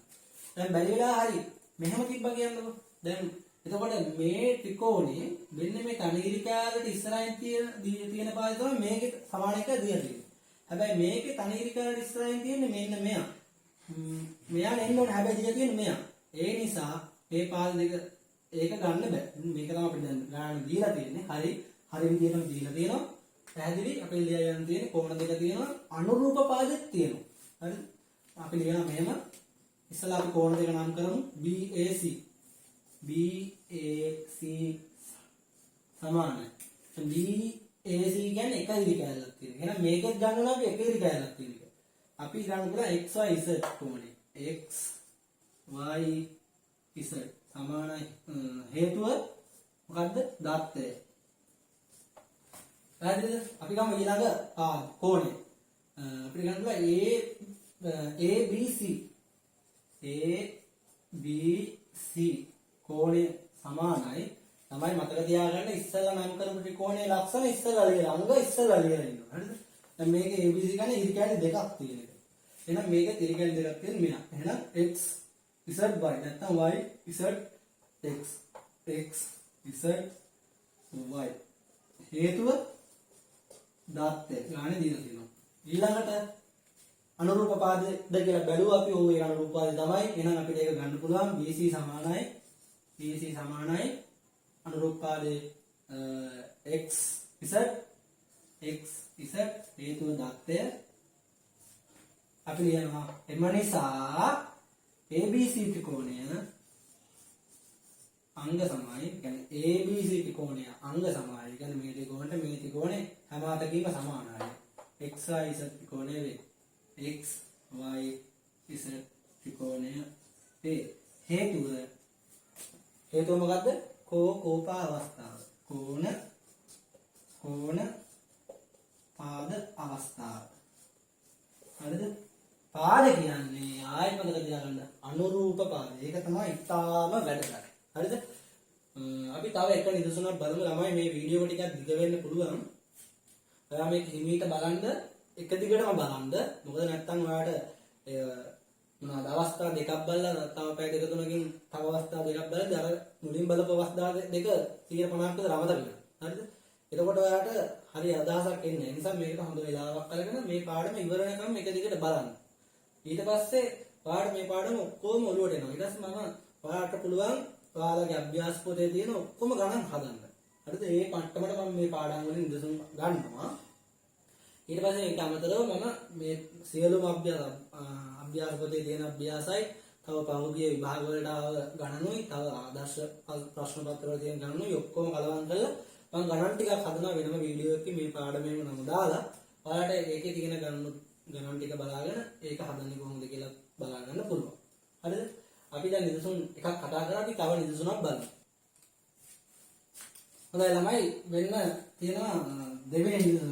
දැන් බැරි වෙලා හරි. මෙහෙම තිබ්බා කියන්නකෝ. දැන් එතකොට මේ ත්‍රිකෝණේ මෙන්න මේ තන ඉරි කෑල්ලට ඉස්සරහින් තියෙන පාදය තමයි මේකේ සමාන එක දීලා තියෙන්නේ. හැබැයි මේකේ තන ඉරි කෑල්ලට ඉස්සරහින් තියෙන්නේ මෙන්න මෙයා. මෙයා නෙන්න ඕනේ හැබැයි දිලා තියෙන්නේ මෙයා. ඒ නිසා මේ පාද දෙක ඒක ගන්න බෑ. මේක තමයි අපිට දැන් ගන්න දීලා තියෙන්නේ. හරි විදියටම දීලා තියෙනවා. පැහැදිලි අපේ ලියා යන තියෙන්නේ කෝණ දෙක තියෙනවා. අනුරූප පාදෙත් තියෙනවා. හරිද? අපි ලියනවා මෙහෙම. ඉස්සලා අපි කෝණ දෙක නම් කරමු BAC. BAC සමානයි. BAC කියන්නේ එක ඉරි කෑල්ලක් තියෙනවා. එහෙනම් මේකත් ගන්න නම් එක ඉරි කෑල්ලක් තියෙනවා. අපි ගන්න පුළා XYZ කෝණේ. XYZ සමානයි. හේතුව මොකද්ද? දත්තය. පැහැදිලිද? අපි ගමු ඊළඟ කෝණය. අපිට ගන්න පුළුවන් ABC ABC කෝණය සමානයි. තමයි මතක තියාගන්න ඉස්සෙල්ලා නම් කරපු ත්‍රිකෝණයේ ලක්ෂණ ඉස්සෙල්ලා ලියලා අංග ඉස්සෙල්ලා ලියලා ඉන්නවා. හරිද? දැන් මේකේ ABC ගන්නේ ඉරි කැලි දෙකක් තියෙන එක. එහෙනම් මේකේ ඉරි කැලි දෙකක් තියෙන මෙන්න. එහෙනම් x z y නැත්නම් y z x x z y හේතුව දාත්තේ ගානේ දීලා තියෙනවා. ඊළඟට අනුරූප පාදද කියලා බැලුවා අපි. ඕ ඒ අනුරූප පාදේ තමයි. එහෙනම් අපිට ඒක ගන්න පුළුවන් BC සමානයි අනුරූප පාදේ x z හේතුව දාත්තය අපි ලියනවා. එම නිසා ABC ත්‍රිකෝණය අංග සමයි. කියන්නේ ABC ත්‍රිකෝණය අංග සමයි. කියන්නේ මේ ත්‍රිකෝණයට මේ ත්‍රිකෝණේ හැම අතකින්ම සමානයි. XY Z ත්‍රිකෝණය වේ. XY Z ත්‍රිකෝණය වේ. හේතුව මොකද්ද? කෝපා අවස්ථාව. කෝණ පාද අවස්ථාව. හරිද? පාද කියන්නේ ආයෙත් මතක තියාගන්න අනුරූප පාද. ඒක තමයි ඉතාම වැදගත්. හරිද? අපි තව එක නිදසුනක් බලමු ළමයි. මේ වීඩියෝ එක ටිකක් දිග වෙන්න පුළුවන්. ඔයා මේක හිමීට බලන්න, එක දිගටම බලන්න. මොකද නැත්තම් ඔයාලට මොනවාද අවස්ථා දෙකක් බලලා තව පැය දෙක තුනකින් තව අවස්ථා දෙකක් බලද්දී අර මුලින් බලපු අවස්ථා දෙක 150ක අමතක වෙනවා. හරිද? එතකොට ඔයාලට හරි අදහසක් එන්නේ. ඒ නිසා මේක හොඳ වෙලාවක් අරගෙන මේ පාඩම ඉවර වෙනකම් එක දිගට බලන්න. ඊට පස්සේ ඔයාලට මේ පාඩම ඔක්කොම ඔළුවට එනවා. ඊට පස්සේ මම ඔයාලට පුළුවන් ඔයාලගේ අභ්‍යාස පොතේ තියෙන ඔක්කොම ගණන් හදන්න. හරිද? ඒ මට්ටමට මම මේ පාඩම් වලින් නිදසුන් ගන්නවා. ඊට පස්සේ මේක අමතරව මම මේ සියලුම අභ්‍යාස පොතේ තියෙන අභ්‍යාසයි, තව පහුගිය විභාග වලට ආව ගණනුයි, තව ආදර්ශ ප්‍රශ්න පත්‍ර වල තියෙන ගණනුයි ඔක්කොම කලවම් කරලා මම ගණන් ටිකක් හදනවා වෙනම වීඩියෝ එකකින් මේ පාඩමේම නම දාලා ඔයාලට ඒකේ තියෙන ගණන් ටික බලාගෙන ඒක හදන්නේ කොහොමද කියලා බලා ගන්න පුළුවන්. හරිද? අපි දැන් නිදසුන් එකක් කතා කරලා අපි තව නිදසුනක් බලමු. හොඳයි ළමයි, වෙන්න තියෙනවා දෙවෙනි නිදසුන.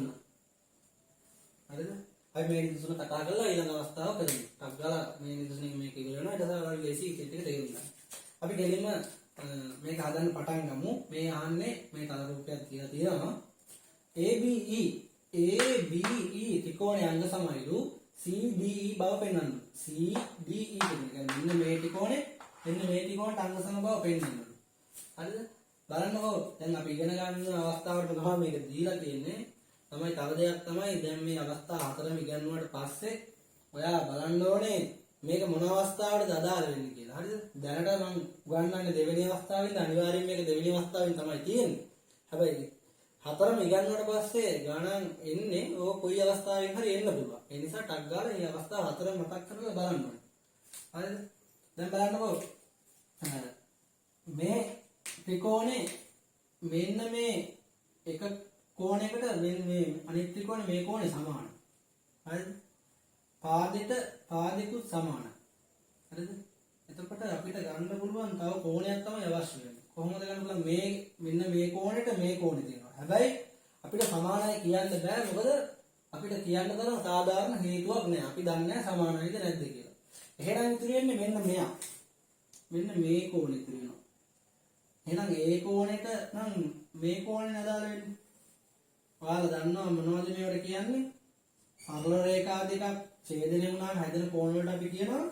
හරිද? අපි මේ නිදසුන කතා කරලා ඊළඟ අවස්ථාව කරමු. ටක් ගාලා මේ නිදසුනින් මේක ඉවර වෙනවා. ඊට පස්සේ ඔයාලගේ ලේසි ඉතින් ටික තේරුම් ගන්න. අපි ගෙලින්ම මේක හදන්න පටන් ගමු. මේ ආන්නේ මේ තල රූපයක් කියලා තියෙනවා. ABE ත්‍රිකෝණයේ අංග සමයිලු CDE බව පෙන්වන්න. CDE කියන්නේ මෙන්න මේ ත්‍රිකෝණේ අංග සම බව පෙන්වන්න. හරිද? බලන්නකෝ දැන් අපි ඉගෙන ගන්න අවස්ථාවට ගහම මේක දීලා තියෙන්නේ. තමයි තව දෙයක් තමයි දැන් මේ අවස්ථා හතරම ඉගෙනුවාට පස්සේ ඔයා බලන්න ඕනේ මේක මොන අවස්ථාවකටද අදාළ වෙන්නේ කියලා. හරිද? දැනට මම උගන්වන්නේ දෙවෙනි අවස්ථාවෙන් අනිවාර්යයෙන් මේක දෙවෙනි අවස්ථාවෙන් තමයි තියෙන්නේ. හැබැයි හතරම ඉගෙනුවාට පස්සේ ගණන් එන්නේ ඕක කොයි අවස්ථාවෙන් හරි එන්න පුළුවන්. ඒ නිසා ටක් ගාලා මේ අවස්ථාව හතරම මතක් කරලා බලන්න ඕනේ. හරිද? දැන් බලන්නකෝ මේ ත්‍රිකෝණේ මෙන්න මේ එක කෝණයකට මෙන්න මේ අනිත් ත්‍රිකෝණේ මේ කෝණේ සමානයි. හරිද? පාදෙකුත් සමානයි. හරිද? එතකොට අපිට ගන්න පුළුවන් තව කෝණයක් තමයි අවශ්‍ය වෙන්නේ. කොහොමද ගන්න පුළුවන්? මේ මෙන්න මේ කෝණයට මේ කෝණේ තියෙනවා. හැබැයි අපිට සමානයි කියන්න බෑ. මොකද අපිට කියන්න තරම් සාධාරණ හේතුවක් නෑ. අපි දන්නේ නෑ සමානයිද නැද්ද කියලා. එහෙනම් ඉතුරු වෙන්නේ මෙන්න මෙයා. මෙන්න මේ කෝණේ ඉතුරු වෙනවා. එහෙනම් ඒ කෝණයට නම් මේ කෝණේ අදාළ වෙන්නේ. ඔයාලා දන්නවා මොනවද මේවට කියන්නේ? සරල රේඛා දෙකක් ඡේදනය වුණාම හැදෙන කෝණ වලට අපි කියනවා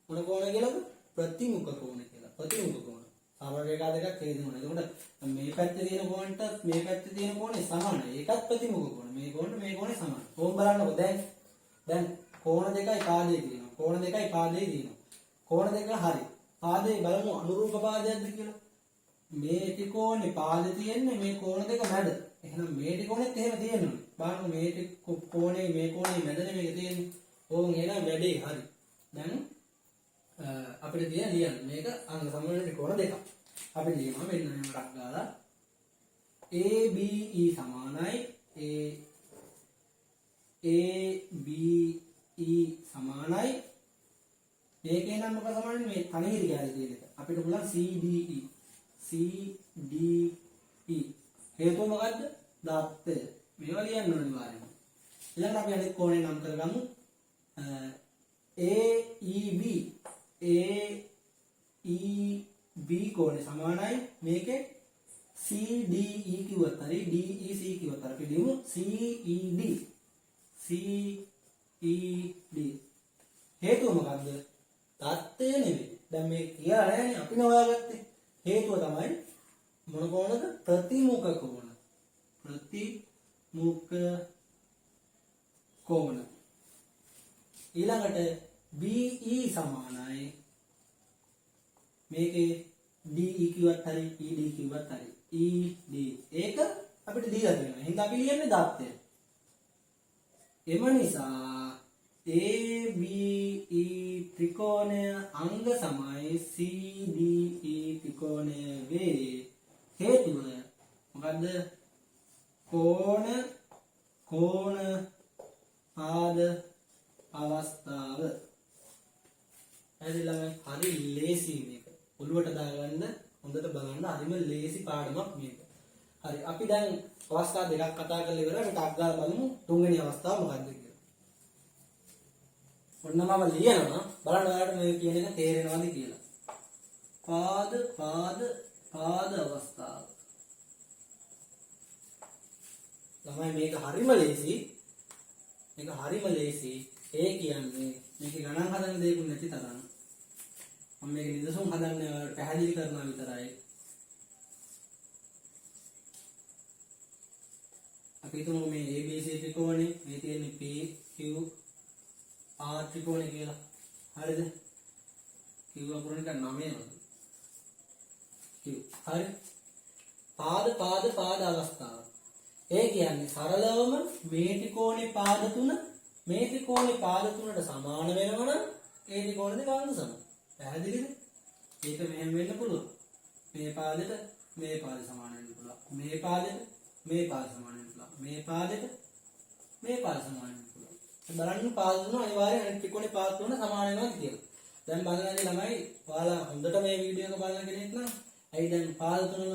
මොන කෝණ කියලාද? ප්‍රතිමුඛ කෝණ කියලා. ප්‍රතිමුඛ කෝණ. සරල රේඛා දෙකක් ඡේදනය වෙනවා. එතකොට මේ පැත්තේ තියෙන කෝණයට මේ පැත්තේ තියෙන කෝණේ සමානයි. ඒකත් ප්‍රතිමුඛ කෝණ. මේ කෝණේ සමානයි. ඕම් බලන්නකො දැන් කෝණ දෙකයි පාදේ තියෙනවා. කෝණ දෙකයි පාදේ තියෙනවා. කෝණ දෙක හරි. පාදේ බලමු අනුරූප පාදයක්ද කියලා. මේ ත්‍රිකෝණේ පාදේ තියෙන්නේ මේ කෝණ දෙක මැද. එහෙනම් මේ ත්‍රිකෝණෙත් එහෙම තියෙනවා. බලන්න මේ කෝණේ මේ කෝණේ මැදනේ මේක තියෙන්නේ. ඕන් එහෙනම් වැඩේ හරි. දැන් අපිට ලියන්න මේක අංග සමවැද ත්‍රිකෝණ දෙකක්. අපි ලියනවා මෙන්න මෙහෙමක් ගාලා ABE සමානයි ABE සමානයි මේකේ නම් මොකද සමානයි මේ තනියරි ගාලා තියෙන එක. අපිට පුළුවන් CDE හේතුව මොකද්ද? දාත්තය. මේවා ලියන්න ඕනේ අනිවාර්යයෙන්ම. ඊළඟට අපි අනිත් කෝණය නම් කරගමු AEB කෝණය සමානයි මේකේ CDE කිව්වත් හරි DEC කිව්වත් හරි අපි ලියමු CED හේතුව මොකද්ද? தත්ත්වය නෙවෙයි. දැන් මේ කියලා නෑනේ අපි හොයාගත්තේ. හේතුව තමයි මොන කෝණද? ප්‍රතිමුඛ කෝණ. ප්‍රතිමුඛ කෝණ. ඊළඟට BE සමානයි මේකේ DE කිව්වත් හරි ED කිව්වත් හරි ED. ඒක අපිට දීලා තියෙනවා. එහෙනම් අපි ලියන්නේ දත්තය. එම නිසා ABE ත්‍රිකෝණය අංග සමයි CDE ත්‍රිකෝණය වේ. හේතුව මොකද්ද? කෝණ පාද අවස්ථාව. ඇයිදලම හරි ලේසි මේක. ඔළුවට දාගන්න හොඳට බලන්න හරිම ලේසි පාඩමක් මේක. හරි අපි දැන් අවස්ථා දෙකක් කතා කරලා ඉවරයි. ටිකක් ගාලා බලමු තුන්වෙනි අවස්ථාව මොකක්ද කියලා. ඔන්න මම ලියනවා බලන්න ඔයාලට මේ කියන එක තේරෙනවද කියලා. පාද අවස්ථාව. ළමයි මේක හරිම ලේසි. ඒ කියන්නේ මේක ගණන් හදන්න දෙයක් නැති තරම්. මම මේක නිදසුන් හදන්නේ ඔයාලට පැහැදිලි කරනවා විතරයි. අපි හිතමු මේ ABC ත්‍රිකෝණේ මේ තියෙන්නේ PQ R ත්‍රිකෝණය කියලා. හරිද? Q අකුරනික 9 වගේ. Q. හරි. පාද අවස්ථාව. ඒ කියන්නේ සරලවම මේ ත්‍රිකෝණේ පාද තුන තුනට සමාන වෙනවා නම් ඒ ත්‍රිකෝණ දෙක අංග සමයි. පැහැදිලිද? ඒක මෙහෙම වෙන්න පුළුවන්. මේ පාදෙට මේ පාද සමාන වෙන්න පුළුවන්. මේ පාදෙට මේ පාද සමාන වෙන්න පුළුවන්. මේ පාදෙට මේ පාද සමාන වෙන්න පුළුවන්. බලන්න පාද තුන අනිවාර්යයෙන් අනිත් ත්‍රිකෝණේ පාද තුන සමාන වෙනවා කියලා. දැන් බලන්නේ ළමයි ඔයාලා හොඳට මේ වීඩියෝ එක බලන කෙනෙක් නම් ඇයි දැන් පාද තුනම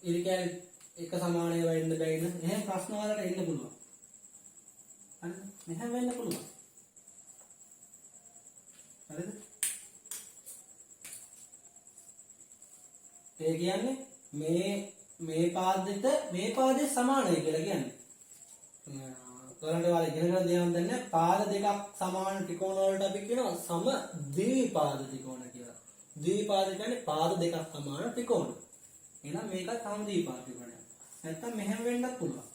ඉරිකැලි එක සමානව වෙන්න බැයිද? එහෙම ප්‍රශ්න වලට එන්න පුළුවන්. හරිද? මෙහෙම වෙන්න පුළුවන්. හරිද? ඒ කියන්නේ මේ පාදෙට මේ පාදේ සමානයි කියලා කියන්නේ. ඔයාලට ඔයාලා ඉගෙන ගන්න දේවල් දන්නේ පාද දෙකක් සමාන ත්‍රිකෝණ වලට අපි කියනවා සම ද්විපාද ත්‍රිකෝණ කියලා. ද්විපාද කියන්නේ පාද දෙකක් සමාන ත්‍රිකෝණ. එහෙනම් මේකත් සම ද්විපාද ත්‍රිකෝණයක්. නැත්තම් මෙහෙම වෙන්නත් පුළුවන්.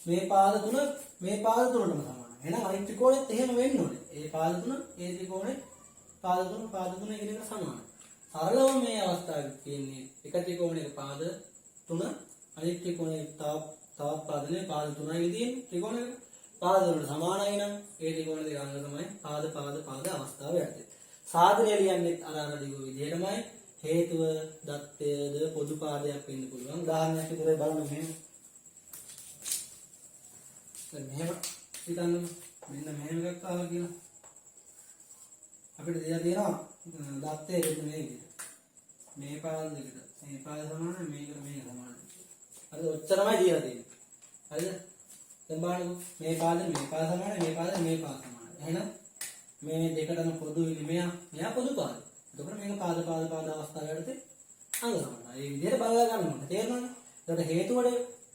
මේ පාද තුනටම සමානයි. එහෙනම් අනිත් ත්‍රිකෝණෙත් එහෙම වෙන්න ඕනේ. ඒ පාද තුන ඒ ත්‍රිකෝණේ පාද තුන එකිනෙක සමානයි. සරලව මේ අවස්ථාවේ තියෙන්නේ එක ත්‍රිකෝණයක පාද තුන අනිත් ත්‍රිකෝණයේ තවත් පාදනේ පාද තුනයි තියෙන්නේ. ත්‍රිකෝණයක පාද වලට සමානයි නම් ඒ ත්‍රිකෝණ දෙක අංග තමයි පාද අවස්ථාව යටතේ. සාධනය ලියන්නේ අර දිගු විදිහටමයි. හේතුව දත්තයද පොදු පාදයක් වෙන්න පුළුවන්. උදාහරණයක් විදිහට බලමු මෙහෙම. මෙහෙම හිතන්න මෙන්න මෙහෙම එකක් ආවා කියලා. අපිට දෙයක් තියෙනවා දත්තය දෙන්න මේ විදිහට. මේ පාද දෙකට මේ පාද සමානයි මේකට මේක සමානයි. හරිද? ඔච්චරමයි දීලා තියෙන්නේ. හරිද? දැන් බලන්න මේ පාද සමානයි මේ පාද සමානයි. එහෙනම් මේ දෙකටම පොදු වෙන්නේ මෙයා පොදු පාද. එතකොට මේක පාද අවස්ථාව යටතේ අංග සමානයි. මේ විදිහට බලලා ගන්න ඕනේ. තේරුණාද? එතකොට හේතුවල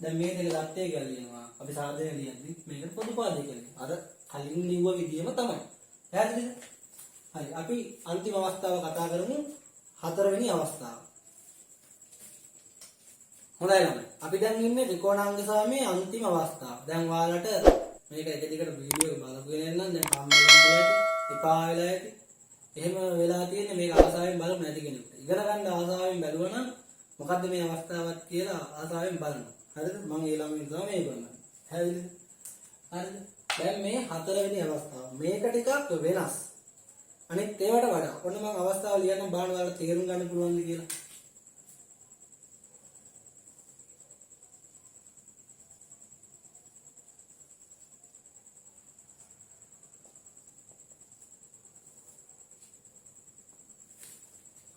දැන් මේ දෙක දත්තය කියලා ලියනවා. අපි සාධනය ලියන්නේ මේකට පොදු පාදය කියලා. අර කලින් ලිව්ව විදිහම තමයි. පැහැදිලිද? හරි. අපි අන්තිම අවස්ථාව කතා කරමු. හතරවෙනි අවස්ථාව. හොඳයි ළමයි. අපි දැන් ඉන්නේ ත්‍රිකෝණාංග සාමයේ අන්තිම අවස්ථාව. දැන් ඔයාලට මේක එක දිගට වීඩියෝ එක බලපු කෙනෙක් නම් දැන් කම්මැලි එපා වෙලා ඇති. එහෙම වෙලා තියෙන්නේ මේක ආසාවෙන් බලමු නැති කෙනෙක්ට. ඉගෙන ගන්න ආසාවෙන් බැලුවා නම් මොකද්ද මේ අවස්ථාවක් කියලා ආසාවෙන් බලනවා. හරිද? මම ඒ ළමයින් තමයි මේ බලන්නේ. හරිද? හරිද? දැන් මේ හතරවෙනි අවස්ථාව. මේක ටිකක් වෙනස්. අනිත් ඒවට වඩා. ඔන්න මම අවස්ථාව ලියන්න බලන්න ඔයාලට තේරුම් ගන්න පුළුවන්ද කියලා.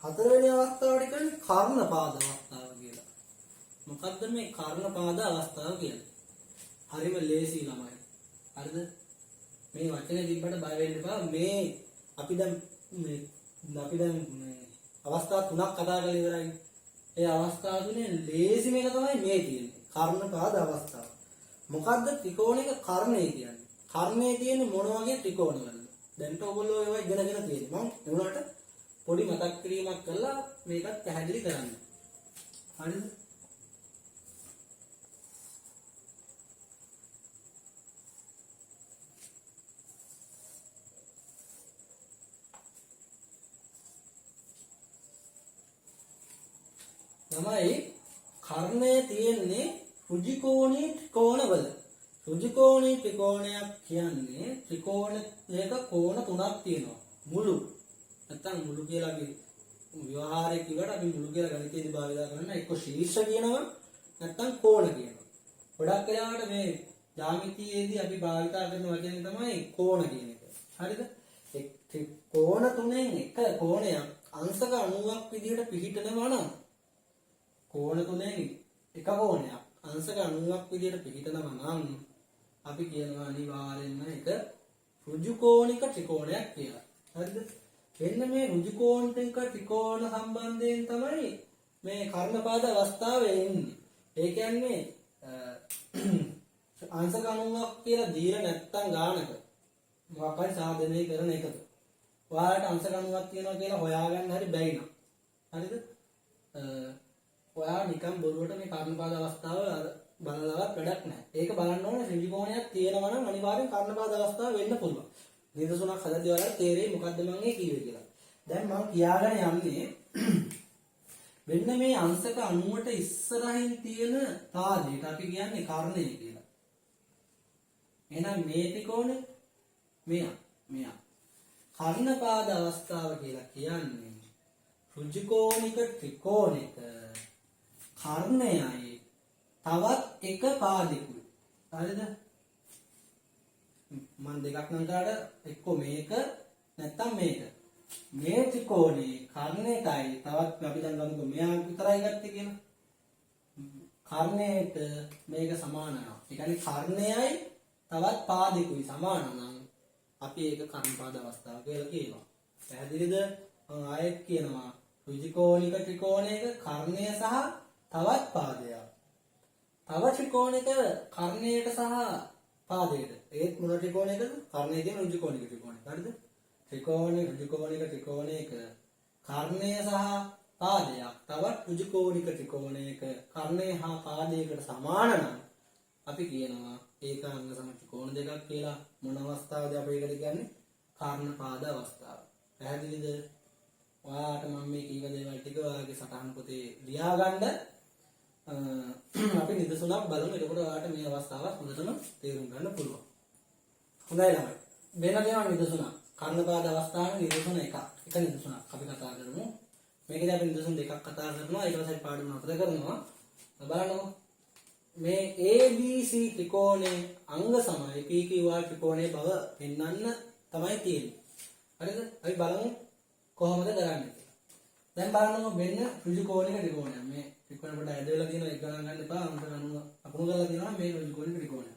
හතරවෙනි අවස්ථාවට කියන්නේ කර්ණපාද අවස්ථාව කියලා. මොකද්ද මේ කර්ණපාද අවස්ථාව කියන්නේ? හරිම ලේසි ළමයි. හරිද? මේ වචනේ තිබ්බට බය වෙන්න එපා. මේ අපි දැන් මේ අවස්ථා තුනක් කතා කරලා ඉවරයි. ඒ අවස්ථා තුනේ ලේසිම එක තමයි මේ තියෙන්නේ. කර්ණපාද අවස්ථාව. මොකද්ද ත්‍රිකෝණයක කර්ණය කියන්නේ? කර්ණයේ තියෙන්නේ මොන වගේ ත්‍රිකෝණවලද? දැන්ට ඔයගොල්ලෝ ඒවා ඉගෙනගෙන තියෙනවා. මම ඒුණාට පොඩි මතක් කිරීමක් කරලා මේකත් පැහැදිලි කරන්න. හරිද? තමයි කර්ණය තියෙන්නේ ඍජුකෝණී ත්‍රිකෝණවල. ඍජුකෝණී ත්‍රිකෝණයක් කියන්නේ ත්‍රිකෝණයක කෝණ තුනක් තියෙනවා. මුළු නැත්තම් මුළු කියලා අපි ව්‍යවහාරයේ කිව්වට අපි මුළු කියලා ගණිතයේදී භාවිත කරන එක්ක ශීර්ෂ කියනවා නැත්තම් කෝණ කියනවා. ගොඩක් වෙලාවට මේ ජ්‍යාමිතියේදී අපි භාවිත කරන වචනේ තමයි කෝණ කියන එක. හරිද? කෝණ තුනෙන් එක කෝණයක් අංශක 90ක් විදිහට පිහිටනවා නම් කෝණ තුනෙන් එක කෝණයක් අංශක 90ක් විදිහට පිහිටනවා නම් අපි කියනවා අනිවාර්යෙන්ම ඒක ඍජුකෝණික ත්‍රිකෝණයක් කියලා. හරිද? එන්න මේ ඍජුකෝණික ත්‍රිකෝණ සම්බන්ධයෙන් තමයි මේ කර්ණපාද අවස්ථාවේ එන්නේ. ඒ කියන්නේ අංශක 90ක් කියලා දීලා නැත්තම් ගානක මොකක් හරි සාධනය කරන එකද. ඔයාලට අංශක 90ක් තියෙනවා කියලා හොයාගන්න හරි බැරි නම්. හරිද? ඔයා නිකන් බොරුවට මේ කර්ණපාද අවස්ථාව බලලවත් වැඩක් නැහැ. ඒක බලන්න ඕනේ ත්‍රිකෝණයක් තියෙනවා නම් අනිවාර්යෙන් කර්ණපාද අවස්ථාව වෙන්න පුළුවන්. නිදසුනක් හදද්දී ඔයාලට තේරෙයි මොකද්ද මම මේ කිව්වේ කියලා. දැන් මම කියාගෙන යන්නේ මෙන්න මේ අංශක 90ට ඉස්සරහින් තියෙන පාදයට අපි කියන්නේ කර්ණය කියලා. එහෙනම් මේ ත්‍රිකෝණය මෙයා කර්ණපාද අවස්ථාව කියලා කියන්නේ ඍජුකෝණික ත්‍රිකෝණයක කර්ණයයි තවත් එක පාදයකුයි. හරිද? මම දෙකක් නම් කාට එක්ක මේක නැත්තම් මේක. මේ ත්‍රිකෝණේ කර්ණයකයි තවත් අපි දැන් ගමුකෝ මෙයා විතරයි ගත්තේ කියලා. කර්ණයට මේක සමානයි. ඒ කියන්නේ කර්ණයයි තවත් පාදයකුයි සමාන නම් අපි ඒක කර්ණපාද අවස්ථාව කියලා කියනවා. පැහැදිලිද? මම ආයෙත් කියනවා ඍජුකෝණික ත්‍රිකෝණයක කර්ණය සහ තවත් පාදයක්. තව ත්‍රිකෝණයක කර්ණයට සහ පාදයට. ඒත් මොන ත්‍රිකෝණයකද? කර්ණයේ තියෙන ඍජුකෝණික ත්‍රිකෝණය. හරිද? ත්‍රිකෝණික ත්‍රිකෝණයක කර්ණය සහ පාදයක්. තවත් ඍජුකෝණික ත්‍රිකෝණයක කර්ණය හා පාදයකට සමාන නම් අපි කියනවා ඒකාංග සම ත්‍රිකෝණ දෙකක් කියලා. මොන අවස්ථාවද අපි ඒකට කියන්නේ? කර්ණපාද අවස්ථාව. පැහැදිලිද? ඔයාලට මම මේ කීව දේවල් ටික ඔයාලගේ සටහන් පොතේ ලියාගන්න අපි නිදසුනක් බලමු. එතකොට ඔයාලට මේ අවස්ථාව හොඳටම තේරුම් ගන්න පුළුවන්. හොඳයි ළමයි. වෙන දේවල් නිදසුනක්. කර්ණපාද අවස්ථාවේ නිදසුන එක නිදසුනක් අපි කතා කරමු. මේකදී අපි නිදසුන දෙකක් කතා කරනවා. ඊට පස්සේ පාඩම නතර කරනවා. බලන්න මේ ABC ත්‍රිකෝණේ අංග සමයි PQR ත්‍රිකෝණේ බව පෙන්වන්න තමයි තියෙන්නේ. හරිද? අපි බලමු කොහොමද කරන්නේ කියලා. දැන් බලන්න මෙන්න ඍජුකෝණික ත්‍රිකෝණය. මේ ත්‍රිකෝණ කොට ඇද වෙලා තියෙනවා ඒක ගණන් ගන්න එපා. අන්ත ගණන අකුණු කරලා තියෙනවා මේ ඍජුකෝණික ත්‍රිකෝණය.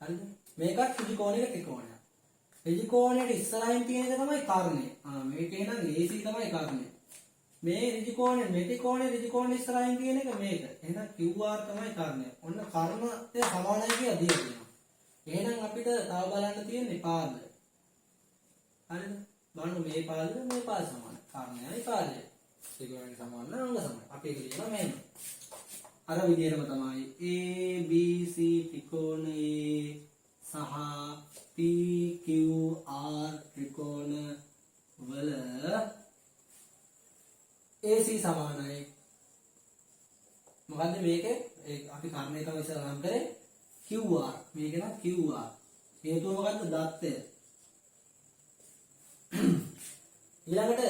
හරිද? මේකත් ඍජුකෝණික ත්‍රිකෝණයක්. ඍජුකෝණයට ඉස්සරහින් තියෙන එක තමයි කර්ණය. මේකේ නම් AC තමයි කර්ණය. මේ ඍජුකෝණය ඍජුකෝණය ඉස්සරහින් තියෙන එක මේක. එහෙනම් QR තමයි කර්ණය. ඔන්න කර්ණය සමානයි කියලා දීලා තියෙනවා. එහෙනම් අපිට තව බලන්න තියෙන්නේ පාද. හරිද? බලන්න මේ පාද සමානයි. කර්ණයයි පාදයයි. ත්‍රිකෝණය සමාන අංග සමානයි. අපි ඒක ලියනවා මෙහෙම. අර විදිහටම තමයි ABC ත්‍රිකෝණයේ සහ PQR ත්‍රිකෝණ වල AC සමානයි. මොකද්ද මේකේ? අපි කර්ණය තමයි ඉස්සර නම් කරේ QR. මේක නම් QR. හේතුව මොකද්ද? දත්තය. ඊළඟට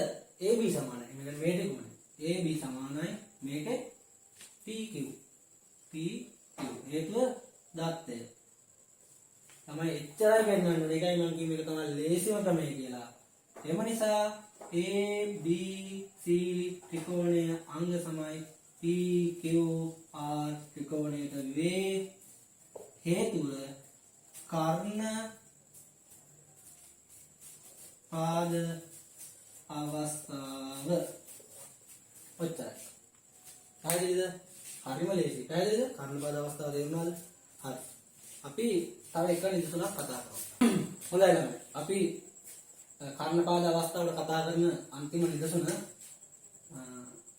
AB සමානයි. මේක මේ ත්‍රිකෝණය. AB සමානයි මේකේ PQ. හේතුව දත්තය. තමයි එච්චරයි ගන්නන්නේ. ඒකයි මම කිව්වේ මේක තමයි ලේසිම ක්‍රමය කියලා. එම නිසා ABC ත්‍රිකෝණය අංග සමයි PQR ත්‍රිකෝණයට වේ හේතුව කර්ණ පාද අවස්ථාව. ඔච්චරයි. හරිද? හරිම ලේසි. හරිද? කර්ණ පාද අවස්ථාව තේරුණාද? හරි. අපි තව එක නිදසුනක් කතා කරමු. හොඳයි ළමයි. අපි කර්ණ පාද අවස්ථාවට කතා කරන අන්තිම නිදසුන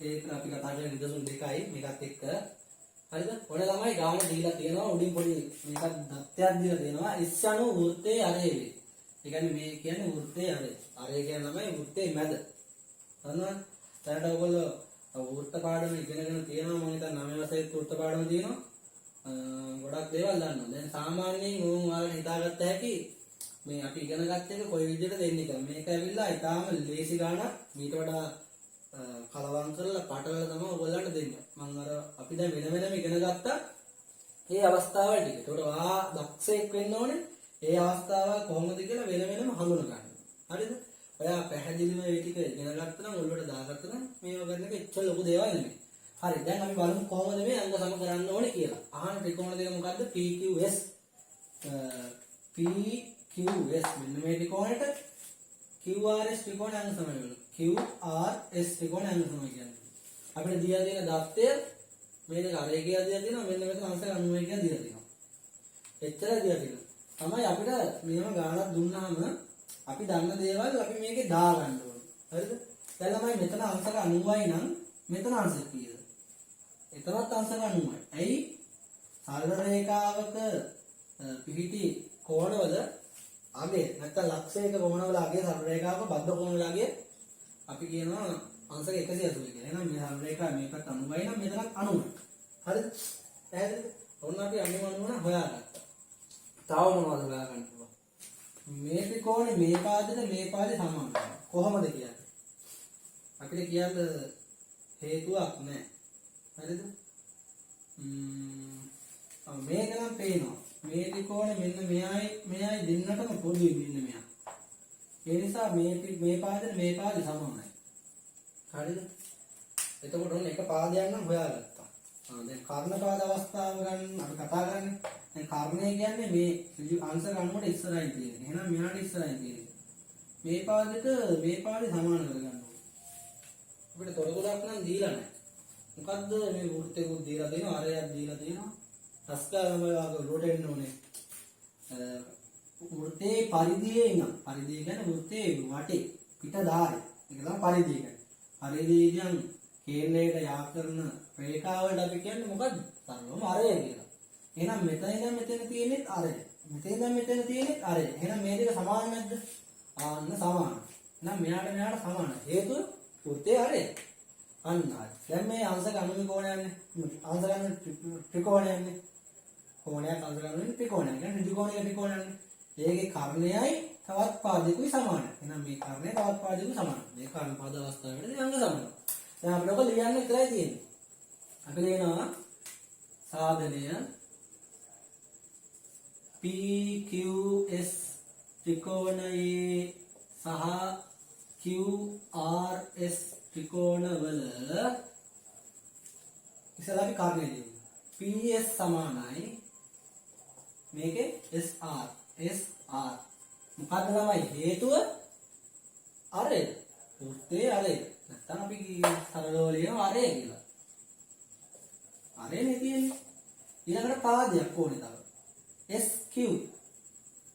ඒක අපි කතා කරන නිදසුන් දෙකයි මේකත් එක්ක. හරිද? ඔය ළමයි ගාන දීලා තියෙනවා උඩින් පොඩි මේකක් දත්තයක් දීලා තියෙනවා ඉස්සණු වෘත්තයේ අරේ වේ. ඒ කියන්නේ මේ කියන්නේ වෘත්තයේ අරේ. අරේ කියන්නේ ළමයි වෘත්තයේ මැද. හරිද? දැනට ඔයගොල්ලෝ වෘත්ත පාඩම ඉගෙනගෙන තියෙනවා මම හිතන්නේ 9 වසරේ වෘත්ත පාඩම තියෙනවා. ගොඩක් දේවල් දන්නවා. දැන් සාමාන්‍යයෙන් ඕන් ඔයාලට හිතාගත්ත හැකි මේ අපි ඉගෙන ගත්ත එක කොයි විදිහට දෙන්නේ කියලා. මේක ඇවිල්ලා ඊටාම ලේසි ගානක් ඊට වඩා කලවම් කරලා පාඩවල තමයි ඔයගොල්ලන්ට දෙන්නේ. මම අර අපි දැන් වෙන වෙනම ඉගෙන ගත්තා මේ අවස්ථාවල් ටික. ඒකට වා දක්ෂයෙක් වෙන්න ඕනේ. මේ අවස්ථාව කොහොමද කියලා වෙන වෙනම හඳුන ගන්න. හරිද? ඔයා පැහැදිලිව මේ ටික ඉගෙන ගත්තා නම් ඔළුවට දාගත්තා නම් මේව කරන එක එච්චර ලොකු දේවල් නෙමෙයි. හරි. දැන් අපි බලමු කොහොමද මේ අංග සම කරන්න ඕනේ කියලා. අහන ත්‍රිකෝණ දෙක මොකද්ද? PQS PQS මෙන්න මේ ත්‍රිකෝණයට QRS ත්‍රිකෝණ අංග සම වෙනවා. QRS ත්‍රිකෝණ අංග සම කියන්නේ. අපිට දීලා තියෙන දත්තය මේ දෙක අරේ කියලා දීලා තියෙනවා. මෙන්න මෙතන අංශක 90 කියලා දීලා තියෙනවා. එච්චර දීලා තියෙනවා. තමයි අපිට මෙහෙම ගානක් දුන්නාම අපි දන්න දේවල් අපි මේකේ දා ගන්න ඕනේ. හරිද? දැන් ළමයි මෙතන අංශක 90යි නම් මෙතන අංශක කීයද? එතනත් අංශක 90යි. ඇයි? සරල රේඛාවක පිහිටි කෝණවල අගේ නැත්නම් ලක්ෂයක කෝණවල අගේ සරල රේඛාවක බද්ධ කෝණවල අගේ අපි කියනවා අංශක 180 කියලා. එහෙනම් මේ සරල රේඛාව මේකත් 90යි නම් මෙතනත් 90යි. හරිද? පැහැදිලිද? ඔන්න අපි 90 හොයාගත්තා. තව මොනවද හොයාගන්න පුළුවන්? මේ ත්‍රිකෝණේ මේ පාදෙට මේ පාදේ සමාන. කොහොමද කියන්නේ? අපිට කියන්න හේතුවක් නැහැ. හරිද? මේක නම් පේනවා. මේ ත්‍රිකෝණේ මෙන්න මෙයයි දෙන්නටම පොදුයි මෙන්න මෙයා. ඒ නිසා මේ පාදෙට මේ පාදේ සමානයි. හරිද? එතකොට ඔන්න එක පාදයක් නම් හොයාගත්තා. දැන් කර්ණ පාද අවස්ථාව ගන්න අපි කතා කරන්නේ. දැන් කර්ණය කියන්නේ මේ අංශ ගන්නකොට ඉස්සරහින් තියෙන. එහෙනම් මෙයාට ඉස්සරහින් තියෙන. මේ පාදෙට මේ පාදේ සමාන කරගන්න ඕනේ. අපිට තොරතුරක් නම් දීලා නැහැ. මොකද්ද මේ වෘත්තෙකුත් දීලා දෙනවා අරයක් දීලා දෙනවා. රස්කාරම වගේ ලෝඩ වෙන්න ඕනේ. වෘත්තේ පරිධියේ ඉන්න. පරිධිය කියන්නේ වෘත්තේ වටේ පිට ධාරය. ඒක තමයි පරිධිය කියන්නේ. පරිධිය කියන්නේ කේන්ද්‍රයට යා කරන රේඛාවලට අපි කියන්නේ මොකද්ද? සරලවම අරය කියලා. එහෙනම් මෙතන ඉඳන් මෙතන තියෙන්නේ අරය. මෙතන ඉඳන් මෙතන තියෙන්නේ අරය. එහෙනම් මේ දෙක සමාන නැද්ද? ආන්න සමාන. එහෙනම් මෙයාට සමාන. හේතුව වෘත්තේ අරය. අන්න හරි. දැන් මේ අංශ ගණන කෝණයන්නේ. අංශ ගණන ත්‍රිකෝණයන්නේ. කෝණයක් අංශ ගණන ත්‍රිකෝණයක්. කියන්නේ ත්‍රිකෝණයක ත්‍රිකෝණයන්නේ. ඒකේ කර්ණයයි තවත් පාදයකුයි සමානයි. එහෙනම් මේ කර්ණය තවත් පාදයකුයි සමානයි. මේ කර්ණ පාද අවස්ථාවේදී අංග සමානයි. දැන් අපිට ඔක ලියන්න විතරයි තියෙන්නේ. අපි ලියනවා සාධනය PQS ත්‍රිකෝණයේ සහ QRS ත්‍රිකෝණවල ඉස්සලා අපි කර්ණය ලියමු. PS සමානයි මේකේ SR. මොකද්ද ළමයි හේතුව? අරය. වෘත්තේ අරය. නැත්තම් අපි සරලව ලියනවා අරය කියලා. අරයනේ තියෙන්නේ. ඊළඟට පාදයක් ඕනේ තව. SQ.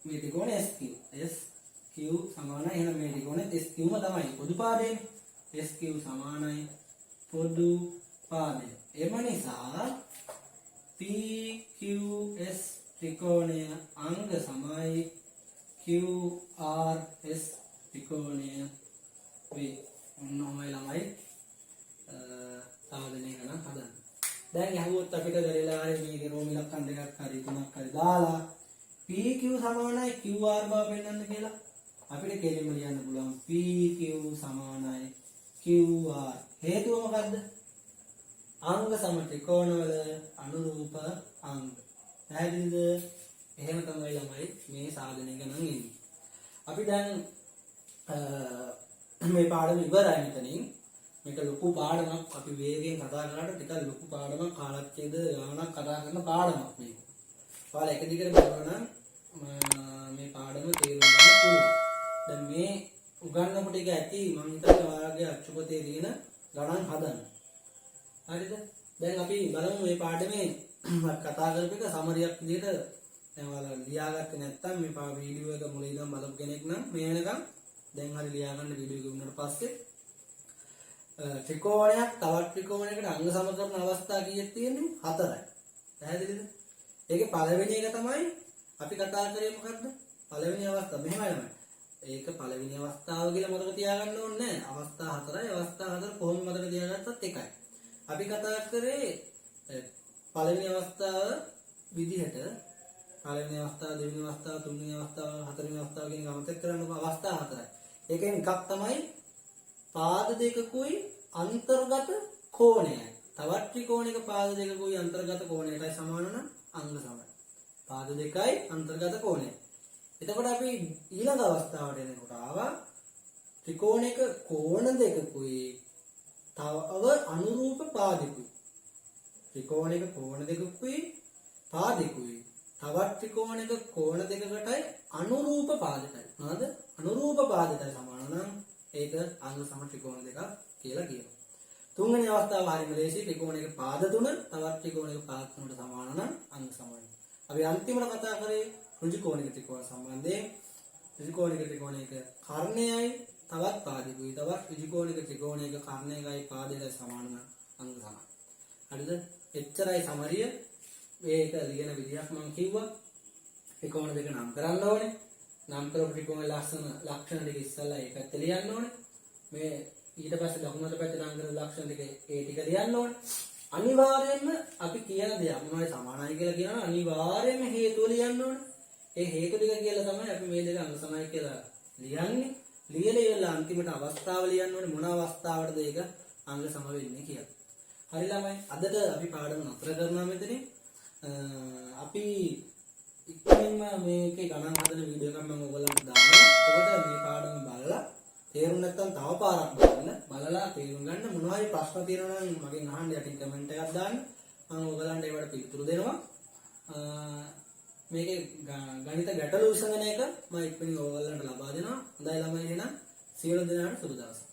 මේ ත්‍රිකෝණය SQ. SQ සමානයි එහෙනම් මේ ත්‍රිකෝණෙත් SQම තමයි පොදු පාදයනේ. SQ සමානයි පොදු පාදය. එම නිසා PQS ත්‍රිකෝණය අංග සමයි QRS ත්‍රිකෝණය වේ. ඔන්නෝමයි ළමයි සාධනය ගණන් හදන්න. දැන් යහුවොත් අපිට වෙරෙලා මේකේ රෝම ඉලක්කම් දෙකක් හරි තුනක් හරි දාලා PQ සමානයි QR බව පෙන්නන්න කියලා අපිට කෙලින්ම ලියන්න පුළුවන් PQ සමානයි QR. හේතුව මොකද්ද? අංග සම ත්‍රිකෝණවල අනුරූප අංග. පැහැදිලිද? එහෙම තමයි ළමයි මේ සාධනය ගණන් එන්නේ. අපි දැන් මේ පාඩම ඉවරයි මෙතනින්. මේක ලොකු පාඩමක්. අපි වේගයෙන් කතා කරාට ටිකක් ලොකු පාඩමක්, කාලච්ඡේද ගානක් කතා කරන පාඩමක් මේක. ඔයාලා එක දිගට බලනවා නම් මේ පාඩම තේරුම් ගන්න පුළුවන්. දැන් මේ උගන්වපු ටික ඇති මම හිතන්නේ ඔයාලගේ අච්චුපතේ තියෙන ගණන් හදන්න. හරිද? දැන් අපි බලමු මේ පාඩමේ කතා කරපු එක සමරියක් විදිහට. දැන් ඔයාලා ලියාගත්තේ නැත්නම් මේ වීඩියෝ එක මුලින් ඉඳන් බලපු කෙනෙක් නම් මේ වෙනකන් දැන් හරි ලියා ගන්න වීඩියෝ එක වුණාට පස්සේ ත්‍රිකෝණයක් තවත් ත්‍රිකෝණයකට අංග සම කරන අවස්ථා කීයක් තියෙන්නේ? 4යි. පැහැදිලිද? ඒකේ පළවෙනි එක තමයි අපි කතා කරේ මොකද්ද? පළවෙනි අවස්ථාව මෙහෙමයි. ඒක පළවෙනි අවස්ථාව කියලා මතක තියාගන්න ඕනේ නැහැ. අවස්ථා 4යි. අවස්ථා 4 කොහොම මතක තියාගත්තත් එකයි. අපි කතා කරේ පළවෙනි අවස්ථාව විදිහට පළවෙනි අවස්ථාව, දෙවෙනි අවස්ථාව, තුන්වෙනි අවස්ථාව, හතරවෙනි අවස්ථාව කියන ගමතක් කරන්න අවස්ථා 4යි. ඒකෙන් එකක් තමයි පාද දෙකකුයි අන්තර්ගත කෝණයයි. තවත් ත්‍රිකෝණයක පාද දෙකකුයි අන්තර්ගත කෝණයටයි සමාන නම් අංග සමයි. පාද දෙකයි අන්තර්ගත කෝණය. එතකොට අපි ඊළඟ අවස්ථාවට එනකොට ආවා ත්‍රිකෝණයක කෝණ දෙකකුයි තව අනුරූප පාදකුයි. ත්‍රිකෝණයක කෝණ දෙකකුයි පාදකුයි තවත් ත්‍රිකෝණයක කෝණ දෙකකටයි අනුරූප පාදකයි. මොනවාද? අනුරූප පාදකයි සමාන නම් ඒක අංග සම ත්‍රිකෝණ දෙකක් කියලා කියනවා. තුන්වෙනි අවස්ථාව හරියම ලේසි. ත්‍රිකෝණයක පාද තුන තවත් ත්‍රිකෝණයක පාද තුනට සමාන නම් අංග සමයි. අපි අන්තිමට කතා කරේ ඍජු කෝණික ත්‍රිකෝණ සම්බන්ධයෙන්. ඍජු කෝණික ත්‍රිකෝණයක කර්ණයයි තවත් පාදකුයි තවත් ඍජු කෝණික ත්‍රිකෝණයක කර්ණයකයි පාදයයි සමාන නම් අංග සමයි. හරිද? එච්චරයි සමරිය. මේක ලියන විදියක් මම කිව්වා. ත්‍රිකෝණ දෙක නම් කරන්න ඕනේ. නම් කරපු ත්‍රිකෝණ ලක්ෂණ දෙක ඉස්සල්ලා ඒ පැත්ත ලියන්න ඕනේ. මේ ඊට පස්සේ දකුණට පැත්තේ නම් කරපු ලක්ෂණ දෙක ඒ ටික ලියන්න ඕනේ. අනිවාර්යයෙන්ම අපි කියන දෙයක් මොනවයි සමානයි කියලා කියනවා. අනිවාර්යයෙන්ම හේතුව ලියන්න ඕනේ. ඒ හේතු ටික කියලා තමයි අපි මේ දෙක අංග සමයි කියලා ලියන්නේ. ලියලා ඉවරලා අන්තිමට අවස්ථාව ලියන්න ඕනේ. මොන අවස්ථාවකටද ඒක අංග සම වෙන්නේ කියලා. හරි ළමයි. අදට අපි පාඩම නතර කරනවා මෙතනින්. අපි ඉක්මනින්ම මේකේ ගණන් හදන වීඩියෝ එකක් මම ඔයගලන්ට දානවා. එතකොට මේ පාඩම බලලා තේරුම් නැත්නම් තව පාරක් බලලා තේරුම් ගන්න. මොනවා හරි ප්‍රශ්න තියෙනවා නම් මගෙන් අහන්න යටින් කමෙන්ට් එකක් දාන්න. මම ඔයගලන්ට ඒවට පිළිතුරු දෙනවා. මේකේ ගණිත ගැටලු විසඳන එක මම ඉක්මනින් ඔයගලන්ට ලබා දෙනවා. හොඳයි ළමයි එහෙනම් සියලු දෙනාට සුබ දවසක්.